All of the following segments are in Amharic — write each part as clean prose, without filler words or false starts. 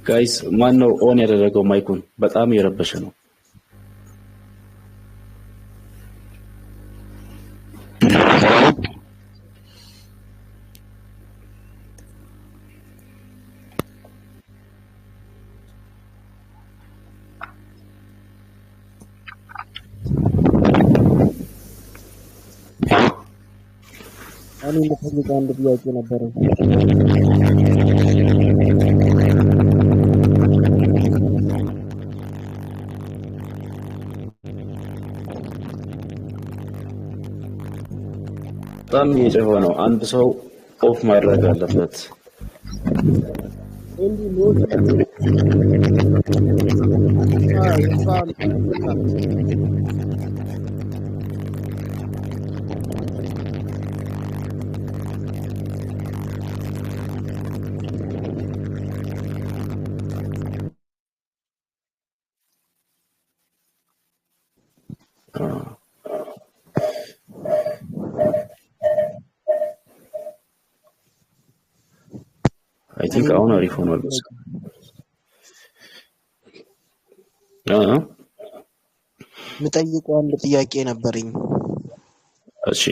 ጋይስ ማን ነው ኦን ያደረገው ማይኩን? በጣም እየረበሸ ነው። እኔ ልፈልግ አንድ ጥያቄ ነበር። በጣም እየጮኸ ነው። አንድ ሰው ኦፍ ማድረግ አለበት። እንዲ ሞት አይ ቲንክ አሁን አሪፍ ሆኗል። ምጠይቀው አንድ ጥያቄ ነበርኝ። እሺ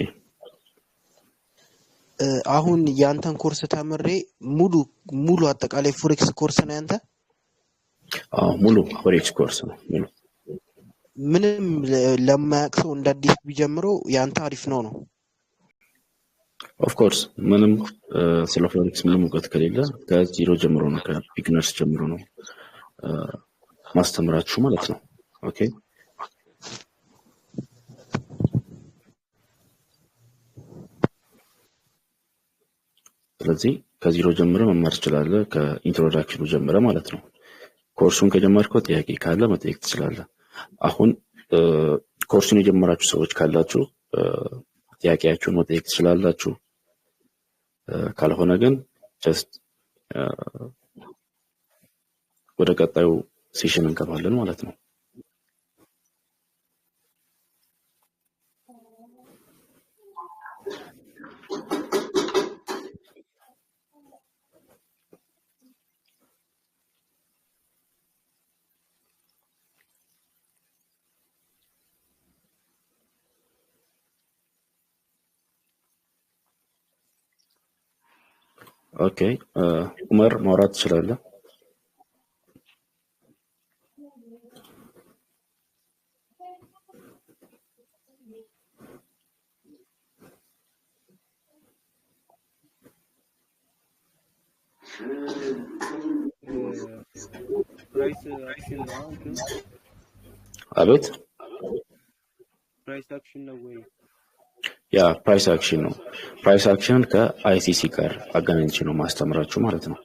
አሁን ያንተን ኮርስ ተምሬ ሙሉ አጠቃላይ ፎሬክስ ኮርስ ነው ያንተ? ሙሉ ፎሬክስ ኮርስ ነው ሙሉ። ምንም ለማያውቅ ሰው እንደ አዲስ ቢጀምረው ያንተ አሪፍ ነው? ኦፍ ኮርስ ምንም ስለ ፎሬክስ ምንም እውቀት ከሌለ ከዜሮ ጀምሮ ነው ከቢግነርስ ጀምሮ ነው ማስተምራችሁ ማለት ነው። ኦኬ ስለዚህ ከዜሮ ጀምሮ መማር ትችላለህ። ከኢንትሮዳክሽኑ ጀምረ ማለት ነው። ኮርሱን ከጀመርከው ጥያቄ ካለ መጠየቅ ትችላለህ። አሁን ኮርሱን የጀመራችሁ ሰዎች ካላችሁ ጥያቄያችሁን መጠየቅ ትችላላችሁ። ካልሆነ ግን ጀስት ወደ ቀጣዩ ሴሽን እንገባለን ማለት ነው። ኦኬ ዑመር ማውራት ትችላለህ? ፕራይስ አክሽን ነው ግን አቤት ፕራይስ አክሽን ነው ወይ? ያ ፕራይስ አክሽን ነው። ፕራይስ አክሽን ከአይሲሲ ጋር አገናኝቼ ነው ማስተምራችሁ ማለት ነው።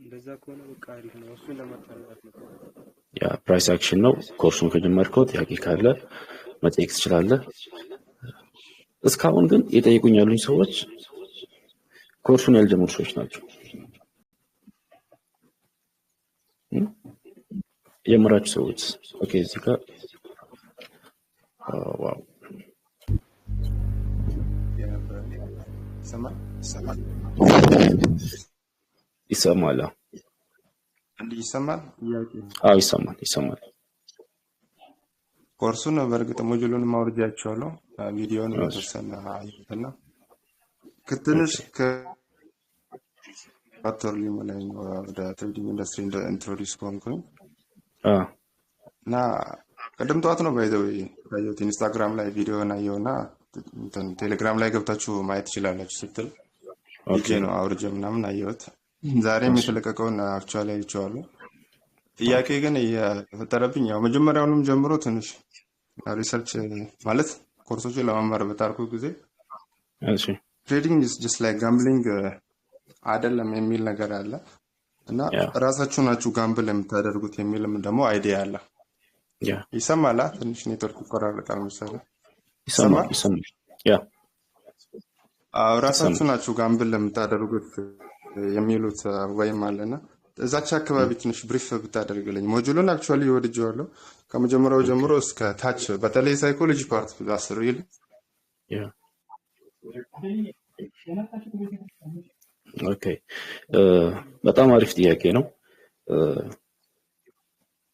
እንደዛ ከሆነ በቃ አሪፍ ነው። እሱን ለማጣራት ነው። ያ ፕራይስ አክሽን ነው። ኮርሱን ከጀመርከው ጥያቄ ካለ መጠየቅ ትችላለህ። እስካሁን ግን የጠየቁኝ ያሉኝ ሰዎች ኮርሱን ያልጀመሩ ሰዎች ናቸው። የጀመራችሁ ሰዎች ኦኬ እዚህ ጋር ዋው ይሰማል? እንዲህ ይሰማል? አዎ ይሰማል። ኮርሱን በእርግጥ ሞጁሉን ማውረጃቸዋለሁ። ቪዲዮውን ተሰና አይተና ከትንሽ ከፓተርሊ ላይ ወደ ትሬዲንግ ኢንዱስትሪ ኢንትሮዲዩስ ኮንኩኝ እና ቀደም ጠዋት ነው ባይዘው ያየሁት ኢንስታግራም ላይ ቪዲዮ አየሁና ቴሌግራም ላይ ገብታችሁ ማየት ትችላላችሁ ስትል ኦኬ ነው አውርጄ ምናምን አየሁት። ዛሬም የተለቀቀውን አክቹአሊ አይቼዋለሁ። ጥያቄ ግን የፈጠረብኝ ያው መጀመሪያውንም ጀምሮ ትንሽ ሪሰርች ማለት ኮርሶችን ለመማር በታርኩ ጊዜ እሺ ትሬዲንግ is just like gambling አይደለም የሚል ነገር አለ እና ራሳችሁ ናችሁ ጋምብል የምታደርጉት የሚልም ደግሞ አይዲያ አለ። ያ ይሰማላ? ትንሽ ኔትወርክ ይቆራረጣል መሰለኝ። ይሰማል? ያ ራሳችሁ ናችሁ ጋምብል የምታደርጉት የሚሉት ወይም አለና እዛች አካባቢ ትንሽ ብሪፍ ብታደርግልኝ። ሞጁሉን አክቹአሊ ወድጄዋለሁ ከመጀመሪያው ጀምሮ እስከ ታች በተለይ ሳይኮሎጂ ፓርት ዳስሪል ኦኬ በጣም አሪፍ ጥያቄ ነው።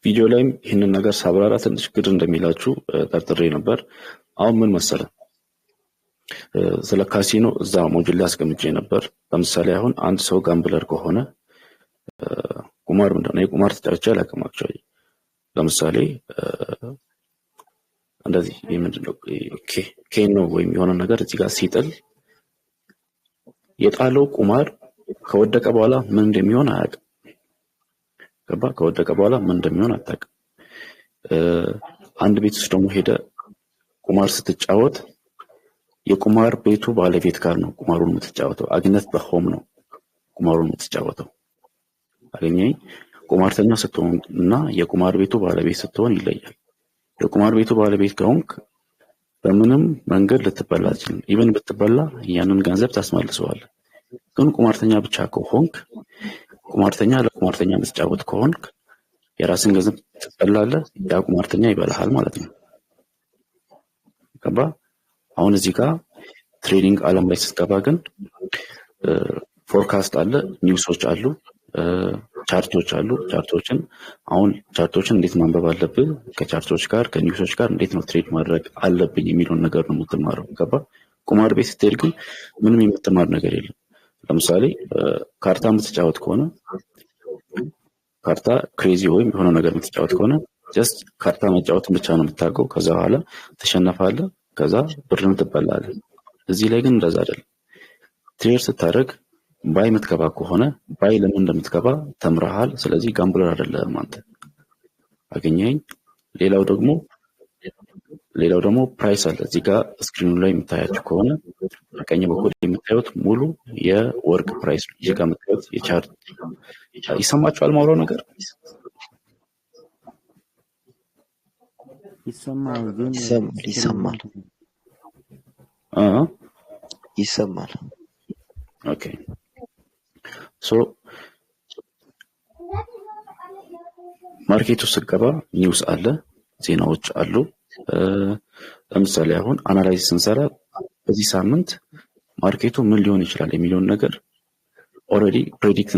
ቪዲዮ ላይም ይህንን ነገር ሳብራራ ትንሽ ግር እንደሚላችሁ ጠርጥሬ ነበር። አሁን ምን መሰለ ስለ ካሲኖ እዛ ሞጁል ላይ አስቀምጬ ነበር። ለምሳሌ አሁን አንድ ሰው ጋምብለር ከሆነ ቁማር ምንድነው የቁማር ተጫዋች አላውቅማቸው። ለምሳሌ እንደዚህ ምንድነው ኬኖ ወይም የሆነ ነገር እዚህ ጋር ሲጥል የጣለው ቁማር ከወደቀ በኋላ ምን እንደሚሆን አያውቅም። ገባ? ከወደቀ በኋላ ምን እንደሚሆን አታውቅም። አንድ ቤት ውስጥ ደግሞ ሄደ ቁማር ስትጫወት የቁማር ቤቱ ባለቤት ጋር ነው ቁማሩን የምትጫወተው። አግነት በሆም ነው ቁማሩን የምትጫወተው። አገኘኝ። ቁማርተኛ ስትሆን እና የቁማር ቤቱ ባለቤት ስትሆን ይለያል። የቁማር ቤቱ ባለቤት ከሆንክ በምንም መንገድ ልትበላ አትችልም። ኢቨን ብትበላ ያንን ገንዘብ ታስመልሰዋለህ። ግን ቁማርተኛ ብቻ ከሆንክ ቁማርተኛ ለቁማርተኛ የምትጫወት ከሆንክ የራስን ገንዘብ ትበላለህ፣ ያ ቁማርተኛ ይበላሃል ማለት ነው። ገባ? አሁን እዚህ ጋር ትሬዲንግ ዓለም ላይ ስትገባ ግን ፎርካስት አለ፣ ኒውሶች አሉ፣ ቻርቶች አሉ። ቻርቶችን እንዴት ማንበብ አለብህ፣ ከቻርቶች ጋር ከኒውሶች ጋር እንዴት ነው ትሬድ ማድረግ አለብኝ የሚለውን ነገር ነው የምትማረው። ገባ? ቁማር ቤት ስትሄድ ግን ምንም የምትማር ነገር የለም። ለምሳሌ ካርታ የምትጫወት ከሆነ ካርታ ክሬዚ ወይም የሆነ ነገር የምትጫወት ከሆነ ጀስት ካርታ መጫወትን ብቻ ነው የምታውቀው። ከዛ በኋላ ትሸነፋለህ፣ ከዛ ብርን ትበላለህ። እዚህ ላይ ግን እንደዛ አይደለም። ትሬድ ስታደርግ ባይ የምትገባ ከሆነ ባይ ለምን እንደምትገባ ተምረሃል። ስለዚህ ጋምብለር አይደለም አንተ። አገኘኝ። ሌላው ደግሞ ፕራይስ አለ። እዚህ ጋር ስክሪኑ ላይ የምታያችሁ ከሆነ በቀኝ በኩል የምታዩት ሙሉ የወርቅ ፕራይስ ነው። እዚህ ጋር የምታዩት የቻርት ይሰማችኋል? ማውራው ነገር ይሰማል። ኦኬ ሶ ማርኬቱ ስገባ ኒውስ አለ፣ ዜናዎች አሉ። ለምሳሌ አሁን አናላይዝ ስንሰራ በዚህ ሳምንት ማርኬቱ ምን ሊሆን ይችላል የሚለውን ነገር ኦልሬዲ ፕሬዲክት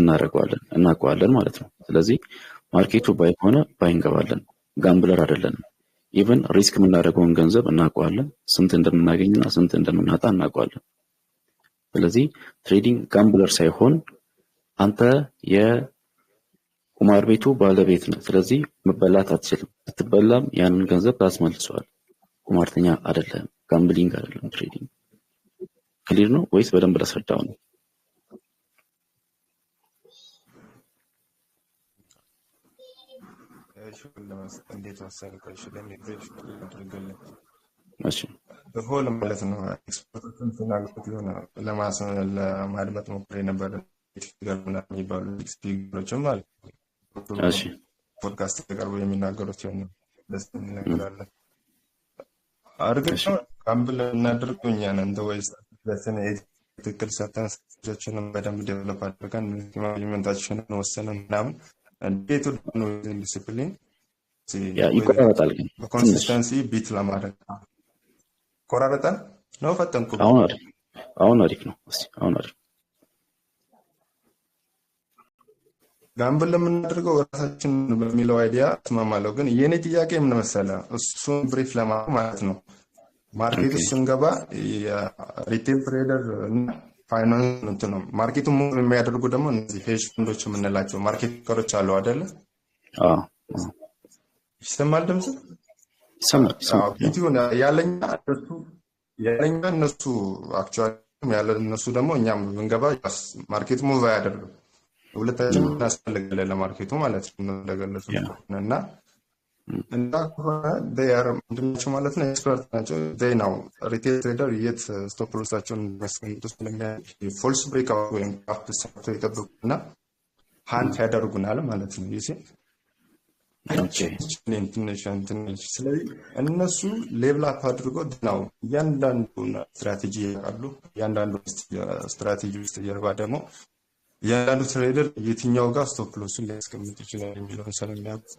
እናውቀዋለን ማለት ነው። ስለዚህ ማርኬቱ ባይ ከሆነ ባይ እንገባለን። ጋምብለር አይደለንም። ኢቨን ሪስክ የምናደርገውን ገንዘብ እናውቀዋለን። ስንት እንደምናገኝና ስንት እንደምናጣ እናውቀዋለን። ስለዚህ ትሬዲንግ ጋምብለር ሳይሆን አንተ የቁማር ቤቱ ባለቤት ነህ። ስለዚህ መበላት አትችልም። ብትበላም ያንን ገንዘብ ታስመልሰዋል። ቁማርተኛ አይደለም፣ ጋምብሊንግ አይደለም ትሬዲንግ። ክሊር ነው ወይስ በደንብ ላስረዳው ነው? እሺ በሆል ማለት ነው። ኤክስፐርቶችን ፍላጎት የሆነ ለማድመጥ ሞክሬ ነበር። የሚባሉ ስፒከሮችም ማለት ነው። እሺ ፖድካስት ተቀርበው የሚናገሩት የሆነ ደስ ነገር አለ። እርግጥ ነው ጋምብል እናድርገው እኛ ነን ወይስ ለሰነ ትክክል ሰተን ስራችንን በደንብ ዴቨሎፕ አድርገን ማኔጅመንታችንን ወሰነን ምናምን እንዴት ነው ዲሲፕሊን ይቆራረጣል። ግን በኮንሲስተንሲ ቢት ለማድረግ ቆራረጣል ነው ፈተንኩ። አሁን አሪፍ ነው። እስቲ አሁን አሪፍ ጋምብል ለምናደርገው ራሳችን በሚለው አይዲያ ተማማለው። ግን የኔ ጥያቄ ምን መሰለህ፣ እሱን ብሪፍ ለማድረግ ማለት ነው ማርኬት ውስጥ ስንገባ የሪቴል ትሬደር እና ፋይናንስ ነው ማርኬቱ ሙሉ የሚያደርጉ ደግሞ እነዚህ ሄጅ ፈንዶች የምንላቸው ማርኬት ከሮች አሉ አይደለ? ይሰማል ድምጽ? ይሰማል። ያለኛ እነሱ አክቹዋሊ ያለ እነሱ ደግሞ እኛም ብንገባ ማርኬቱ ሙቭ አያደርግም። ሁለታችን እናስፈልጋለን ለማርኬቱ ማለት ነው እንደገለጹ እና ከሆነ ዴር ምንድናቸው ማለት ነው ኤክስፐርት ናቸው። ዜናው ሪቴል ትሬደር የት ስቶፕ ሎሳቸውን የሚያስቀምጡ ስለሚያይ ፎልስ ብሬክ አውት ወይም ካፕ ሰርቶ ይጠብቁና ሃንት ያደርጉናል ማለት ነው። ይሄ ትንሽ ስለዚህ እነሱ ሌብል አፕ አድርጎ ነው እያንዳንዱ ስትራቴጂ ያውቃሉ። እያንዳንዱ ስትራቴጂ ውስጥ ጀርባ ደግሞ እያንዳንዱ ትሬደር የትኛው ጋር ስቶፕ ሎሱን ሊያስቀምጥ ይችላል የሚለውን ስለሚያውቁ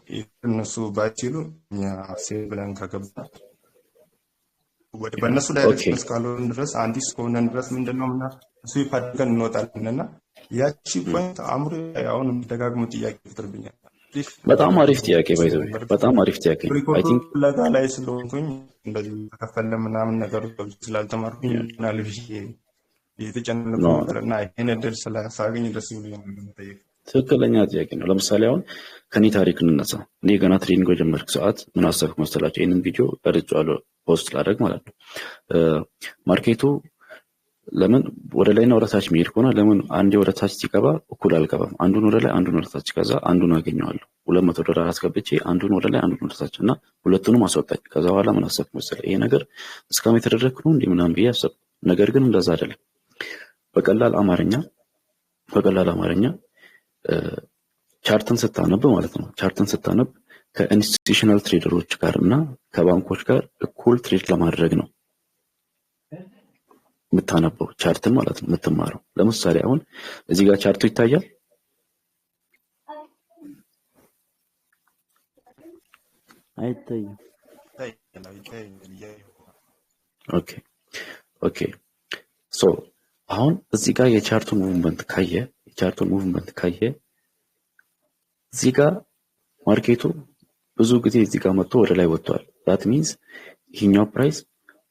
እነሱ ባይችሉ እኛ ሴል ብለን ከገባ ወደ በእነሱ ዳይሬክሽን እስካልሆን ድረስ አንዲስ እስከሆነን ድረስ ምንድነው እና ስዊፕ አድርገን እንወጣለንና ያቺ ፖይንት አእምሮ አሁን ደጋግሞ ጥያቄ ይፈጥርብኛል። በጣም አሪፍ ጥያቄ ባይዘው በጣም አሪፍ ጥያቄ አይ ቲንክ ለጋ ላይ ስለሆንኩኝ እንደዚህ ተከፈለ ምናምን ነገሮች ስላልተማርኩኝ እና ልጅ የተጨነቀውና ይሄን እድል ስላሳገኝ ደስ ብሎኛል ለመጠየቅ። ትክክለኛ ጥያቄ ነው። ለምሳሌ አሁን ከኔ ታሪክ እንነሳ። እኔ ገና ትሬኒንግ በጀመርኩ ሰዓት ምን አሰብኩ መሰላችሁ? ይሄንን ቪዲዮ ቀርጬዋለሁ ፖስት ላደርግ ማለት ነው። ማርኬቱ ለምን ወደ ላይና ወደ ታች የሚሄድ ከሆነ ለምን አንዴ ወደ ታች ሲገባ እኩል አልገባም? አንዱን ወደ ላይ አንዱን ወደ ታች ከዛ አንዱን አገኘዋለሁ። $200 አስገብቼ አንዱን ወደ ላይ አንዱን ወደ ታች እና ሁለቱንም አስወጣኝ። ከዛ በኋላ ምን አሰብኩ መሰለህ? ይሄ ነገር እስካሁን የተደረገ ነው እንዴ ምናምን ብዬ አሰብኩ። ነገር ግን እንደዛ አይደለም። በቀላል አማርኛ ቻርትን ስታነብ ማለት ነው። ቻርትን ስታነብ ከኢንስቲትዩሽናል ትሬደሮች ጋር እና ከባንኮች ጋር እኩል ትሬድ ለማድረግ ነው የምታነበው ቻርትን ማለት ነው የምትማረው። ለምሳሌ አሁን እዚህ ጋር ቻርቱ ይታያል። አይታይም። ኦኬ ሶ አሁን እዚህ ጋር የቻርቱን ሙቭመንት ካየ እዚህ ጋር ማርኬቱ ብዙ ጊዜ እዚህ ጋር መጥቶ ወደ ላይ ወጥቷል። that means ይሄኛው ፕራይስ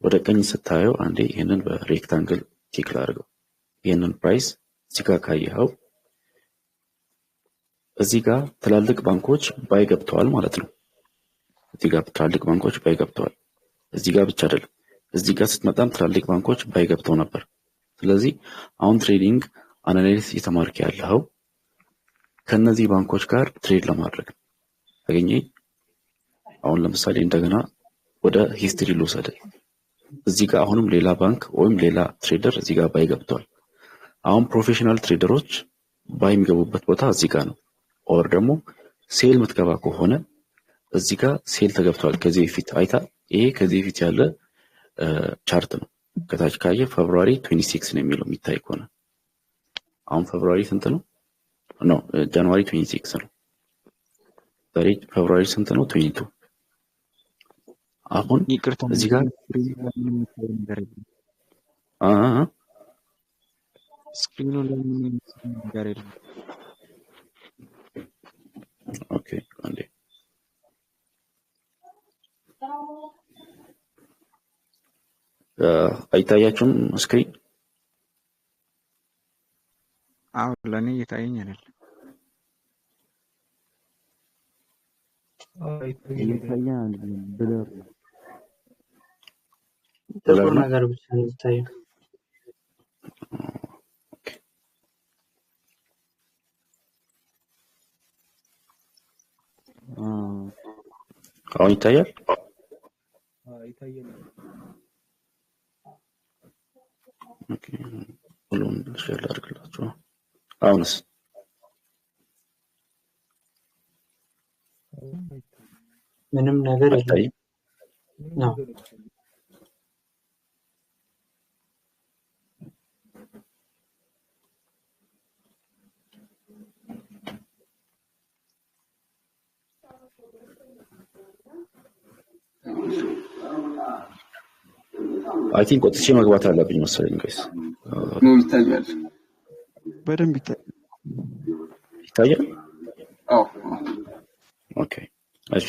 ወደ ቀኝ ስታየው አንዴ ይሄንን በሬክታንግል ቲክ ላድርገው። ይሄንን ፕራይስ እዚህ ጋር ካየኸው እዚህ ጋር ትላልቅ ባንኮች ባይ ገብተዋል ማለት ነው። እዚህ ጋር ትላልቅ ባንኮች ባይ ገብተዋል። እዚህ ጋር ብቻ አይደለም፣ እዚህ ጋር ስትመጣም ትላልቅ ባንኮች ባይ ገብተው ነበር። ስለዚህ አሁን ትሬዲንግ አናላይሲስ እየተማርክ ያለው ከነዚህ ባንኮች ጋር ትሬድ ለማድረግ አገኘኝ። አሁን ለምሳሌ እንደገና ወደ ሂስትሪ ልውሰድ። እዚህ ጋር አሁንም ሌላ ባንክ ወይም ሌላ ትሬደር እዚህ ጋር ባይ ገብቷል። አሁን ፕሮፌሽናል ትሬደሮች ባይ የሚገቡበት ቦታ እዚህ ጋር ነው። ኦር ደግሞ ሴል የምትገባ ከሆነ እዚህ ጋር ሴል ተገብቷል። ከዚህ በፊት አይታ ይሄ ከዚህ በፊት ያለ ቻርት ነው። ከታች ካየ ፌብሩዋሪ 26 ነው የሚለው የሚታይ ከሆነ አሁን ፌብሩዋሪ ስንት ነው? ነው ጃንዋሪ 26 ነው። ዛሬ ፌብሩዋሪ ስንት ነው? 22። አሁን እዚህ ጋር ስክሪኑ ላይ ምን ነገር የለም። ኦኬ አንዴ አይታያችሁም ስክሪን? አዎ ለኔ እየታየኝ አይደል? ይታያል። ብለር ጥቁር ነገር ብቻ ነው የሚታየው። አሁን ይታያል? ይታያል። ኦኬ ሁሉም ሼር አድርግላችሁ። አሁንስ ምንም ነገር አይታይም? ነው። አይ ቲንክ ወጥቼ መግባት አለብኝ መሰለኝ ጋይስ። ነው ይታያል። በደንብ ይታያል? አዎ ኦኬ እሺ።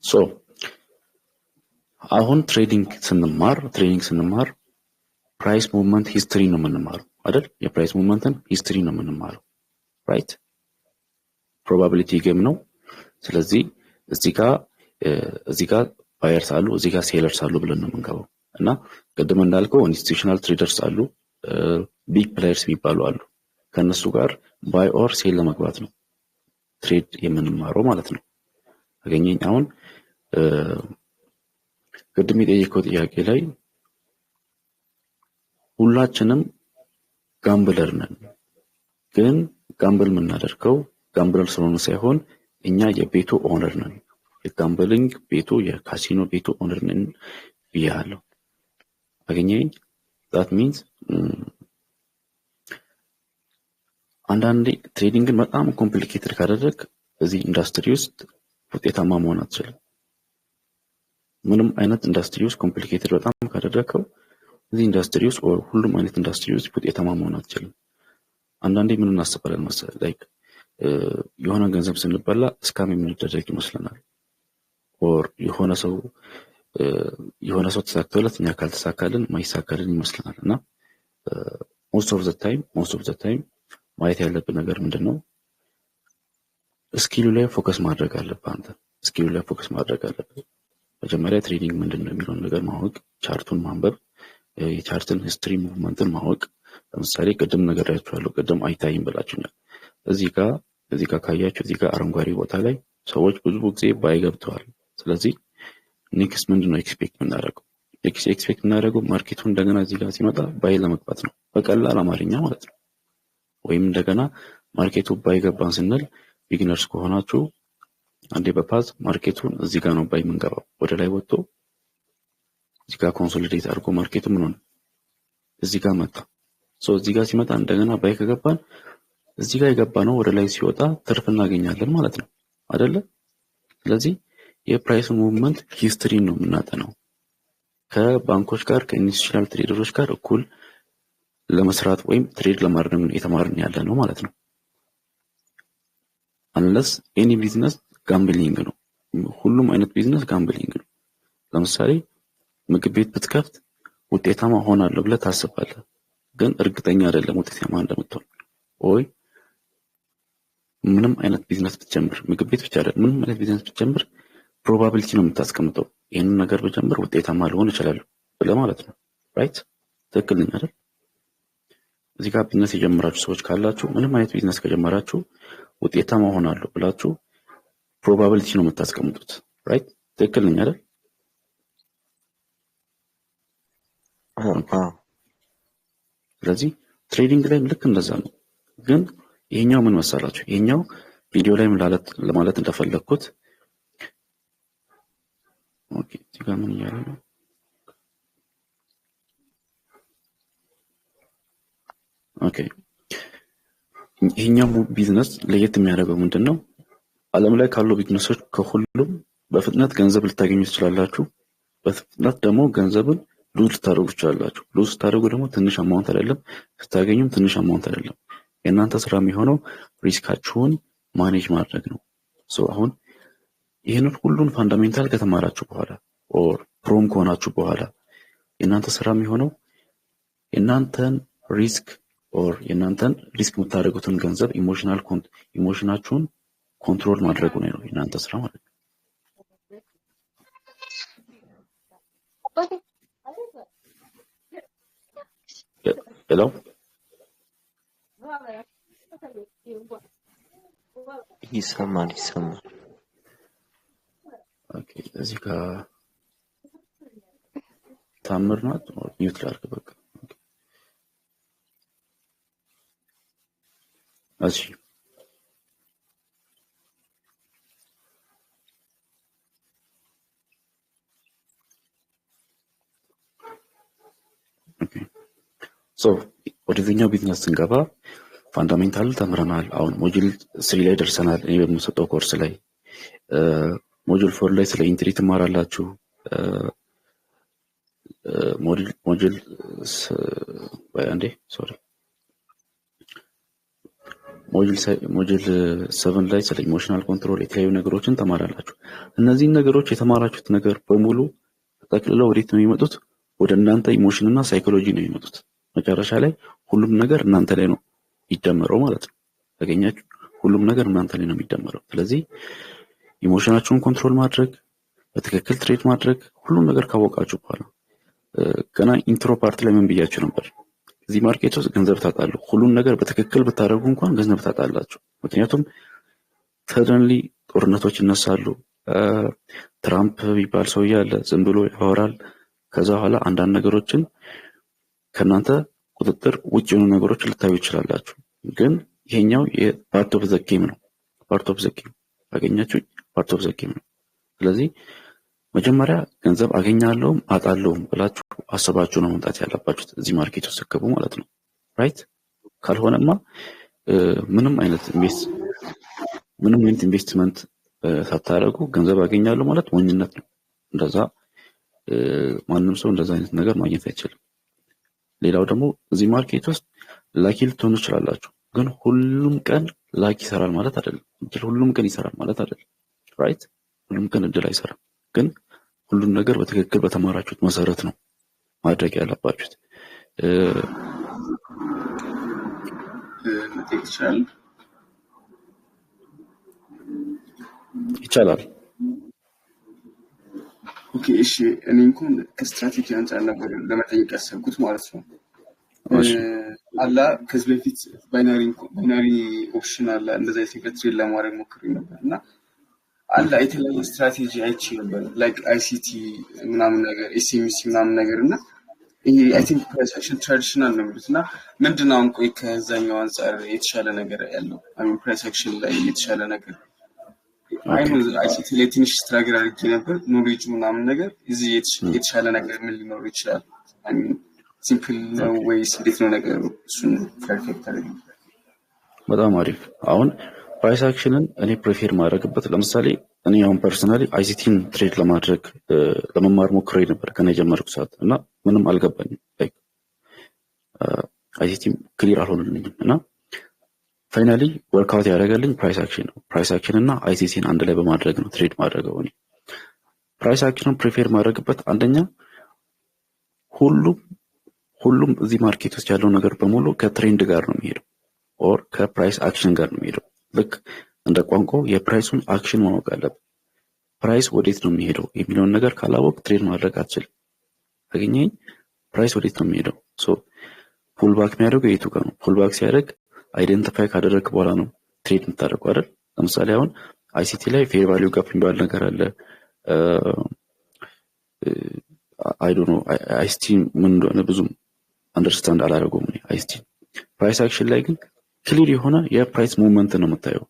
ሶ አሁን ትሬዲንግ ስንማር ፕራይስ ሙቭመንት ሂስትሪ ነው የምንማረው አይደል? የፕራይስ ሙቭመንትን ሂስትሪ ነው የምንማረው ራይት? ፕሮባቢሊቲ ጌም ነው። ስለዚህ እዚህ ጋር ባየርስ አሉ፣ እዚህ ጋር ሴለርስ አሉ ብለን ነው የምንገባው እና ቅድም እንዳልከው ኢንስቲትዩሽናል ትሬደርስ አሉ፣ ቢግ ፕሌየርስ የሚባሉ አሉ። ከነሱ ጋር ባይ ኦር ሴል ለመግባት ነው ትሬድ የምንማረው ማለት ነው። አገኘኝ። አሁን ቅድም የጠየቀው ጥያቄ ላይ ሁላችንም ጋምብለር ነን፣ ግን ጋምብል የምናደርገው ጋምብለር ስለሆነ ሳይሆን እኛ የቤቱ ኦነር ነን። የጋምብሊንግ ቤቱ የካሲኖ ቤቱ ኦነር ነን ብያለሁ። አገኘኝ። that means አንዳንዴ ትሬዲንግን በጣም ኮምፕሊኬትድ ካደረግ እዚህ ኢንዱስትሪ ውስጥ ውጤታማ መሆን አትችልም። ምንም አይነት ኢንዱስትሪ ውስጥ ኮምፕሊኬትድ በጣም ካደረከው እዚህ ኢንዱስትሪ ውስጥ ሁሉም አይነት ኢንዱስትሪ ውስጥ ውጤታማ መሆን አትችልም። አንዳንዴ ምን እናስባለን መሰለህ ላይክ የሆነ ገንዘብ ስንበላ እስካም የምንደረግ ይመስለናል። ኦር የሆነ ሰው ተሳክቶለት እኛ ካልተሳካልን ማይሳካልን ይመስለናል። እና ሞስት ኦፍ ዘ ታይም ማየት ያለብን ነገር ምንድነው? ስኪሉ ላይ ፎከስ ማድረግ አለብህ። አንተ ስኪሉ ላይ ፎከስ ማድረግ አለብህ። መጀመሪያ ትሬዲንግ ምንድነው የሚለውን ነገር ማወቅ፣ ቻርቱን ማንበብ፣ የቻርትን ሂስትሪ ሙቭመንትን ማወቅ። ለምሳሌ ቅድም ነገራችኋለሁ፣ ቅድም አይታይም ብላችሁኛል። እዚህ ጋር ካያችሁ እዚህ ጋር አረንጓዴ ቦታ ላይ ሰዎች ብዙ ጊዜ ባይ ገብተዋል። ስለዚህ ኔክስት ምንድነው ኤክስፔክት የምናደርገው ማርኬቱ እንደገና እዚህ ጋር ሲመጣ ባይ ለመግባት ነው፣ በቀላል አማርኛ ማለት ነው። ወይም እንደገና ማርኬቱ ባይ ገባን ስንል ቢግነርስ ከሆናችሁ አንዴ በፓዝ ማርኬቱን እዚህ ጋር ነው ባይ የምንገባው፣ ወደ ላይ ወጥቶ እዚህ ጋር ኮንሶሊዴት አድርጎ ማርኬቱ ምን ሆነ እዚህ ጋር መጣ። እዚህ ጋር ሲመጣ እንደገና ባይ ከገባን እዚህ ጋር የገባነው ወደ ላይ ሲወጣ ትርፍ እናገኛለን ማለት ነው አይደለ? ስለዚህ የፕራይስ ሙቭመንት ሂስትሪ ነው የምናጠናው። ከባንኮች ጋር ከኢንስቲትዩሽናል ትሬደሮች ጋር እኩል ለመስራት ወይም ትሬድ ለማድረግ የተማርን ያለ ነው ማለት ነው። አንለስ ኤኒ ቢዝነስ ጋምብሊንግ ነው። ሁሉም አይነት ቢዝነስ ጋምብሊንግ ነው። ለምሳሌ ምግብ ቤት ብትከፍት ውጤታማ ሆናለሁ ብለህ ታስባለህ፣ ግን እርግጠኛ አይደለም ውጤታማ እንደምትሆን። ወይ ምንም አይነት ቢዝነስ ብትጀምር፣ ምግብ ቤት ብቻ አይደለም፣ ምንም አይነት ቢዝነስ ብትጀምር ፕሮባቢሊቲ ነው የምታስቀምጠው። ይሄንን ነገር ብጀምር ውጤታማ ልሆን እችላለሁ ብለህ ማለት ነው። ራይት? ትክክል ነኝ አይደል? እዚህ ጋር ቢዝነስ የጀመራችሁ ሰዎች ካላችሁ ምንም አይነት ቢዝነስ ከጀመራችሁ ውጤታማ ሆናለሁ ብላችሁ ፕሮባቢሊቲ ነው የምታስቀምጡት። ራይት? ትክክል ነኝ አይደል? ስለዚህ ትሬዲንግ ላይ ልክ እንደዛ ነው። ግን ይሄኛው ምን መሰላችሁ? ይሄኛው ቪዲዮ ላይ ለማለት እንደፈለኩት ኦኬ፣ እዚህ ጋር ምን እያለ ነው? ኦኬ፣ ይሄኛው ቢዝነስ ለየት የሚያደርገው ምንድነው? ዓለም ላይ ካሉ ቢዝነሶች ከሁሉም በፍጥነት ገንዘብ ልታገኙ ትችላላችሁ። በፍጥነት ደግሞ ገንዘብን ሉዝ ልታደርጉ ትችላላችሁ። ሉዝ ስታደርጉ ደግሞ ትንሽ አማውንት አይደለም፣ ስታገኙም ትንሽ አማውንት አይደለም። የእናንተ ስራ የሚሆነው ሪስካችሁን ማኔጅ ማድረግ ነው። አሁን ይህንን ሁሉን ፋንዳሜንታል ከተማራችሁ በኋላ ኦር ፕሮም ከሆናችሁ በኋላ የእናንተ ስራ የሚሆነው የእናንተን ሪስክ የምታደርጉትን ገንዘብ ኢሞሽናችሁን ኮንትሮል ማድረጉ ነው የእናንተ ስራ ማለት ነው። ሄሎ ይሰማል። ኦኬ፣ እዚህ ጋር ታምር ናት። ሚውት ላድርግ በቃ። እሺ ወደዚህኛው ቢዝነስ ስንገባ ፋንዳሜንታል ተምረናል። አሁን ሞጁል 3 ላይ ደርሰናል። እኔ በምሰጠው ኮርስ ላይ ሞጁል 4 ላይ ስለ ኢንትሪ ትማራላችሁ። ሞጁል ሞጁል 7 ላይ ስለ ኢሞሽናል ኮንትሮል የተለያዩ ነገሮችን ተማራላችሁ። እነዚህን ነገሮች የተማራችሁት ነገር በሙሉ ተጠቅልለው ወዴት ነው የሚመጡት? ወደ እናንተ ኢሞሽን እና ሳይኮሎጂ ነው የሚመጡት። መጨረሻ ላይ ሁሉም ነገር እናንተ ላይ ነው የሚደመረው ማለት ነው። ታገኛችሁ? ሁሉም ነገር እናንተ ላይ ነው የሚደመረው። ስለዚህ ኢሞሽናችሁን ኮንትሮል ማድረግ፣ በትክክል ትሬድ ማድረግ፣ ሁሉም ነገር ካወቃችሁ በኋላ ገና ኢንትሮ ፓርት ላይ ምን ብያችሁ ነበር? እዚህ ማርኬት ውስጥ ገንዘብ ታጣሉ። ሁሉም ነገር በትክክል ብታደርጉ እንኳን ገንዘብ ታጣላችሁ። ምክንያቱም ሰደንሊ ጦርነቶች ይነሳሉ። ትራምፕ የሚባል ሰውዬ አለ፣ ዝም ብሎ ያወራል። ከዛ በኋላ አንዳንድ ነገሮችን ከናንተ ቁጥጥር ውጭ የሆኑ ነገሮችን ልታዩ ይችላላችሁ። ግን ይሄኛው የፓርት ኦፍ ዘ ጌም ነው። ፓርት ኦፍ ዘ ጌም አገኛችሁ? ፓርት ኦፍ ዘ ጌም ነው። ስለዚህ መጀመሪያ ገንዘብ አገኛለሁም አጣለሁም ብላችሁ አስባችሁ ነው መምጣት ያለባችሁት እዚህ ማርኬት ውስጥ ስትገቡ ማለት ነው። ራይት? ካልሆነማ ምንም አይነት ኢንቨስትመንት ሳታደርጉ ገንዘብ አገኛለሁ ማለት ሞኝነት ነው። እንደዛ ማንም ሰው እንደዛ አይነት ነገር ማግኘት አይችልም። ሌላው ደግሞ እዚህ ማርኬት ውስጥ ላኪ ልትሆኑ ትችላላችሁ፣ ግን ሁሉም ቀን ላኪ ይሰራል ማለት አይደለም። እድል ሁሉም ቀን ይሰራል ማለት አይደለም። ራይት? ሁሉም ቀን እድል አይሰራም፣ ግን ሁሉም ነገር በትክክል በተማራችሁት መሰረት ነው ማድረግ ያለባችሁት። ይቻላል። ኦኬ እሺ፣ እኔ እንኳን ከስትራቴጂ አንጻር ነበር ለመጠየቅ ያሰብኩት ማለት ነው። አላ ከዚህ በፊት ባይናሪ ኦፕሽን አለ እንደዛ የሲክሬት ትሬድ ለማድረግ ሞክሬ ነበር እና አላ የተለያየ ስትራቴጂ አይቼ ነበር ላይክ አይሲቲ ምናምን ነገር ኤስኤምሲ ምናምን ነገር እና ይሄ አይ ቲንክ ፕራይስ አክሽን ትራዲሽናል ነው የሚሉት እና ምንድነው አሁን ቆይ ከዛኛው አንጻር የተሻለ ነገር ያለው አሚን ፕራይስ አክሽን ላይ የተሻለ ነገር አይሲቲ ላይ ትንሽ ስትራግል አድርጌ ነበር ኖሌጅ ምናምን ነገር እዚህ የተሻለ ነገር ምን ሊኖር ይችላል? አሚን ሲምፕል ነው ወይስ እንዴት ነው ነገሩ? እሱን ፐርፌክት አድርገን በጣም አሪፍ። አሁን ፕራይስ አክሽንን እኔ ፕሪፌር ማድረግበት ለምሳሌ እኔ አሁን ፐርሰናሊ አይሲቲን ትሬድ ለማድረግ ለመማር ሞክሬ ነበር ከነ ጀመርኩ ሰዓት እና ምንም አልገባኝም። ላይክ አይሲቲ ክሊር አልሆነልኝም እና ፋይናሊ ወርክአውት ያደረገልኝ ፕራይስ አክሽን ነው። ፕራይስ አክሽን እና አይሲቲን አንድ ላይ በማድረግ ነው ትሬድ ማድረገው። እኔ ፕራይስ አክሽንን ፕሪፌር ማድረግበት አንደኛ ሁሉም እዚህ ማርኬት ውስጥ ያለው ነገር በሙሉ ከትሬንድ ጋር ነው የሚሄደው ኦር ከፕራይስ አክሽን ጋር ነው የሚሄደው። ልክ እንደ ቋንቋው የፕራይሱን አክሽን ማወቅ አለብን። ፕራይስ ወዴት ነው የሚሄደው የሚለውን ነገር ካላወቅ ትሬድ ማድረግ አትችልም። አገኘኝ? ፕራይስ ወዴት ነው የሚሄደው? ሶ ፑልባክ የሚያደርገው የቱ ጋር ነው? ፑልባክ ሲያደርግ አይደንቲፋይ ካደረግክ በኋላ ነው ትሬድ የምታደርገው አይደል? ለምሳሌ አሁን አይሲቲ ላይ ፌር ቫልዩ ጋፕ የሚባል ነገር አለ። አይ ዶንት ኖ አይሲቲ ምን እንደሆነ ብዙም አንደርስታንድ አላደረገውም እኔ አይሲቲ። ፕራይስ አክሽን ላይ ግን ክሊር የሆነ የፕራይስ ሙቭመንት ነው የምታየው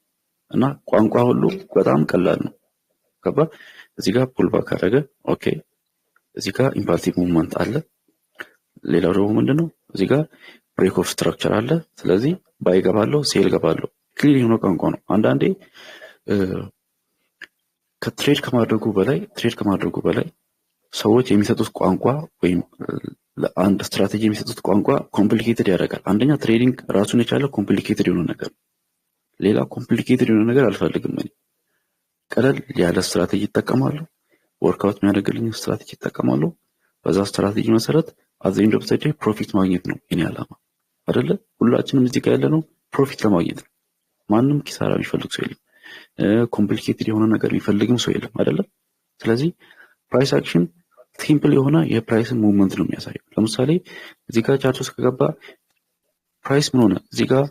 እና ቋንቋ ሁሉ በጣም ቀላል ነው። ገባ? እዚህ ጋር ፑልባክ አደረገ፣ ኦኬ። እዚህ ጋር ኢምፓልሲቭ ሙቭመንት አለ። ሌላው ደግሞ ምንድነው? እዚህ ጋር ብሬክ ኦፍ ስትራክቸር አለ። ስለዚህ ባይ ገባለሁ፣ ሴል ገባለሁ። ክሊር የሆነ ቋንቋ ነው። አንዳንዴ ትሬድ ከማድረጉ በላይ ሰዎች የሚሰጡት ቋንቋ ወይም ለአንድ ስትራቴጂ የሚሰጡት ቋንቋ ኮምፕሊኬትድ ያደርጋል። አንደኛ ትሬዲንግ ራሱን የቻለ ኮምፕሊኬትድ የሆነ ነገር፣ ሌላ ኮምፕሊኬትድ የሆነ ነገር አልፈልግም። እኔ ቀለል ያለ ስትራቴጂ ይጠቀማሉ፣ ወርክአውት የሚያደርግልኝ ስትራቴጂ ይጠቀማሉ። በዛ ስትራቴጂ መሰረት አዘኝ ዶክተር ፕሮፊት ማግኘት ነው የኔ ዓላማ አይደለ? ሁላችንም እዚህ ጋር ያለነው ፕሮፊት ለማግኘት ነው። ማንም ኪሳራ የሚፈልግ ሰው የለም። ኮምፕሊኬትድ የሆነ ነገር የሚፈልግም ሰው የለም አይደለ? ስለዚህ ፕራይስ አክሽን ሲምፕል የሆነ የፕራይስን ሙቭመንት ነው የሚያሳየው። ለምሳሌ እዚህ ጋር ቻርት ውስጥ ከገባ ፕራይስ ምን ሆነ? እዚህ ጋር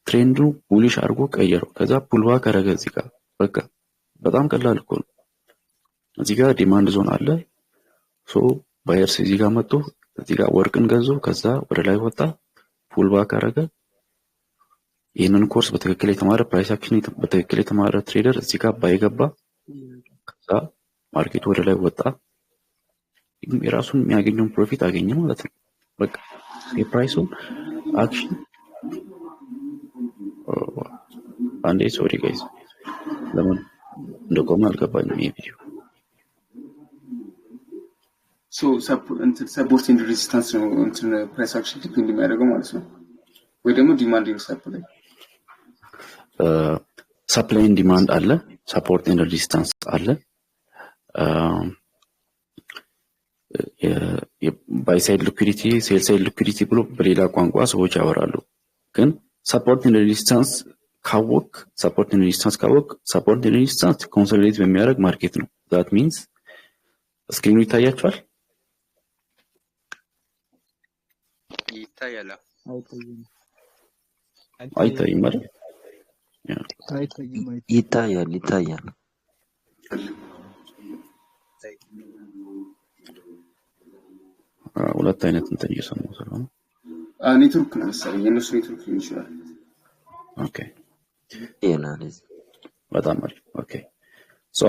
ትሬንዱ ቡሊሽ አድርጎ ቀየረው፣ ከዛ ፑልባክ አደረገ። እዚህ ጋር በቃ በጣም ቀላል እኮ ነው። እዚህ ጋር ዲማንድ ዞን አለ። ሶ ባየርስ እዚህ ጋር መጡ፣ እዚህ ጋር ወርቅን ገዙ፣ ከዛ ወደ ላይ ወጣ፣ ፑልባክ አደረገ። ይህንን ኮርስ በትክክል የተማረ ፕራይስ አክሽን በትክክል የተማረ ትሬደር እዚህ ጋር ባይገባ፣ ከዛ ማርኬቱ ወደ ላይ ወጣ፣ የራሱን የሚያገኘውን ፕሮፊት አገኘ ማለት ነው። በቃ የፕራይሱን አክሽን አንዴ ሶሪ ጋይስ ለምን እንደቆመ አልገባኝም ይሄ ቪዲዮ። ሰፖርት ኤንድ ሬዚስታንስ ነው እንትን ፕራይስ አክሽን ዲፔንድ የሚያደርገው ማለት ነው፣ ወይ ደግሞ ዲማንድ ኤንድ ሰፕላይ። ሰፕላይ ኤንድ ዲማንድ አለ፣ ሰፖርት ኤንድ ሬዚስታንስ አለ። ባይ ሳይድ ሊኩዊዲቲ፣ ሴል ሳይድ ሊኩዊዲቲ ብሎ በሌላ ቋንቋ ሰዎች ያወራሉ። ግን ሰፖርት ኤንድ ሬዚስታንስ ካወቅ ሰፖርት ኤንድ ሬዚስታንስ ኮንሶሊዴት በሚያደርግ ማርኬት ነው። ዛት ሚንስ ስክሪኑ ይታያቸዋል። ይታያል። አይታይም ማለት ይታያል። ሁለት አይነት እንትን እየሰማሁ ስለሆነ ኔትወርክ ነው መሰለኝ፣ የእነሱ ኔትወርክ ሊሆን ይችላል። ኦኬ በጣም አሪፍ። ኦኬ ሶ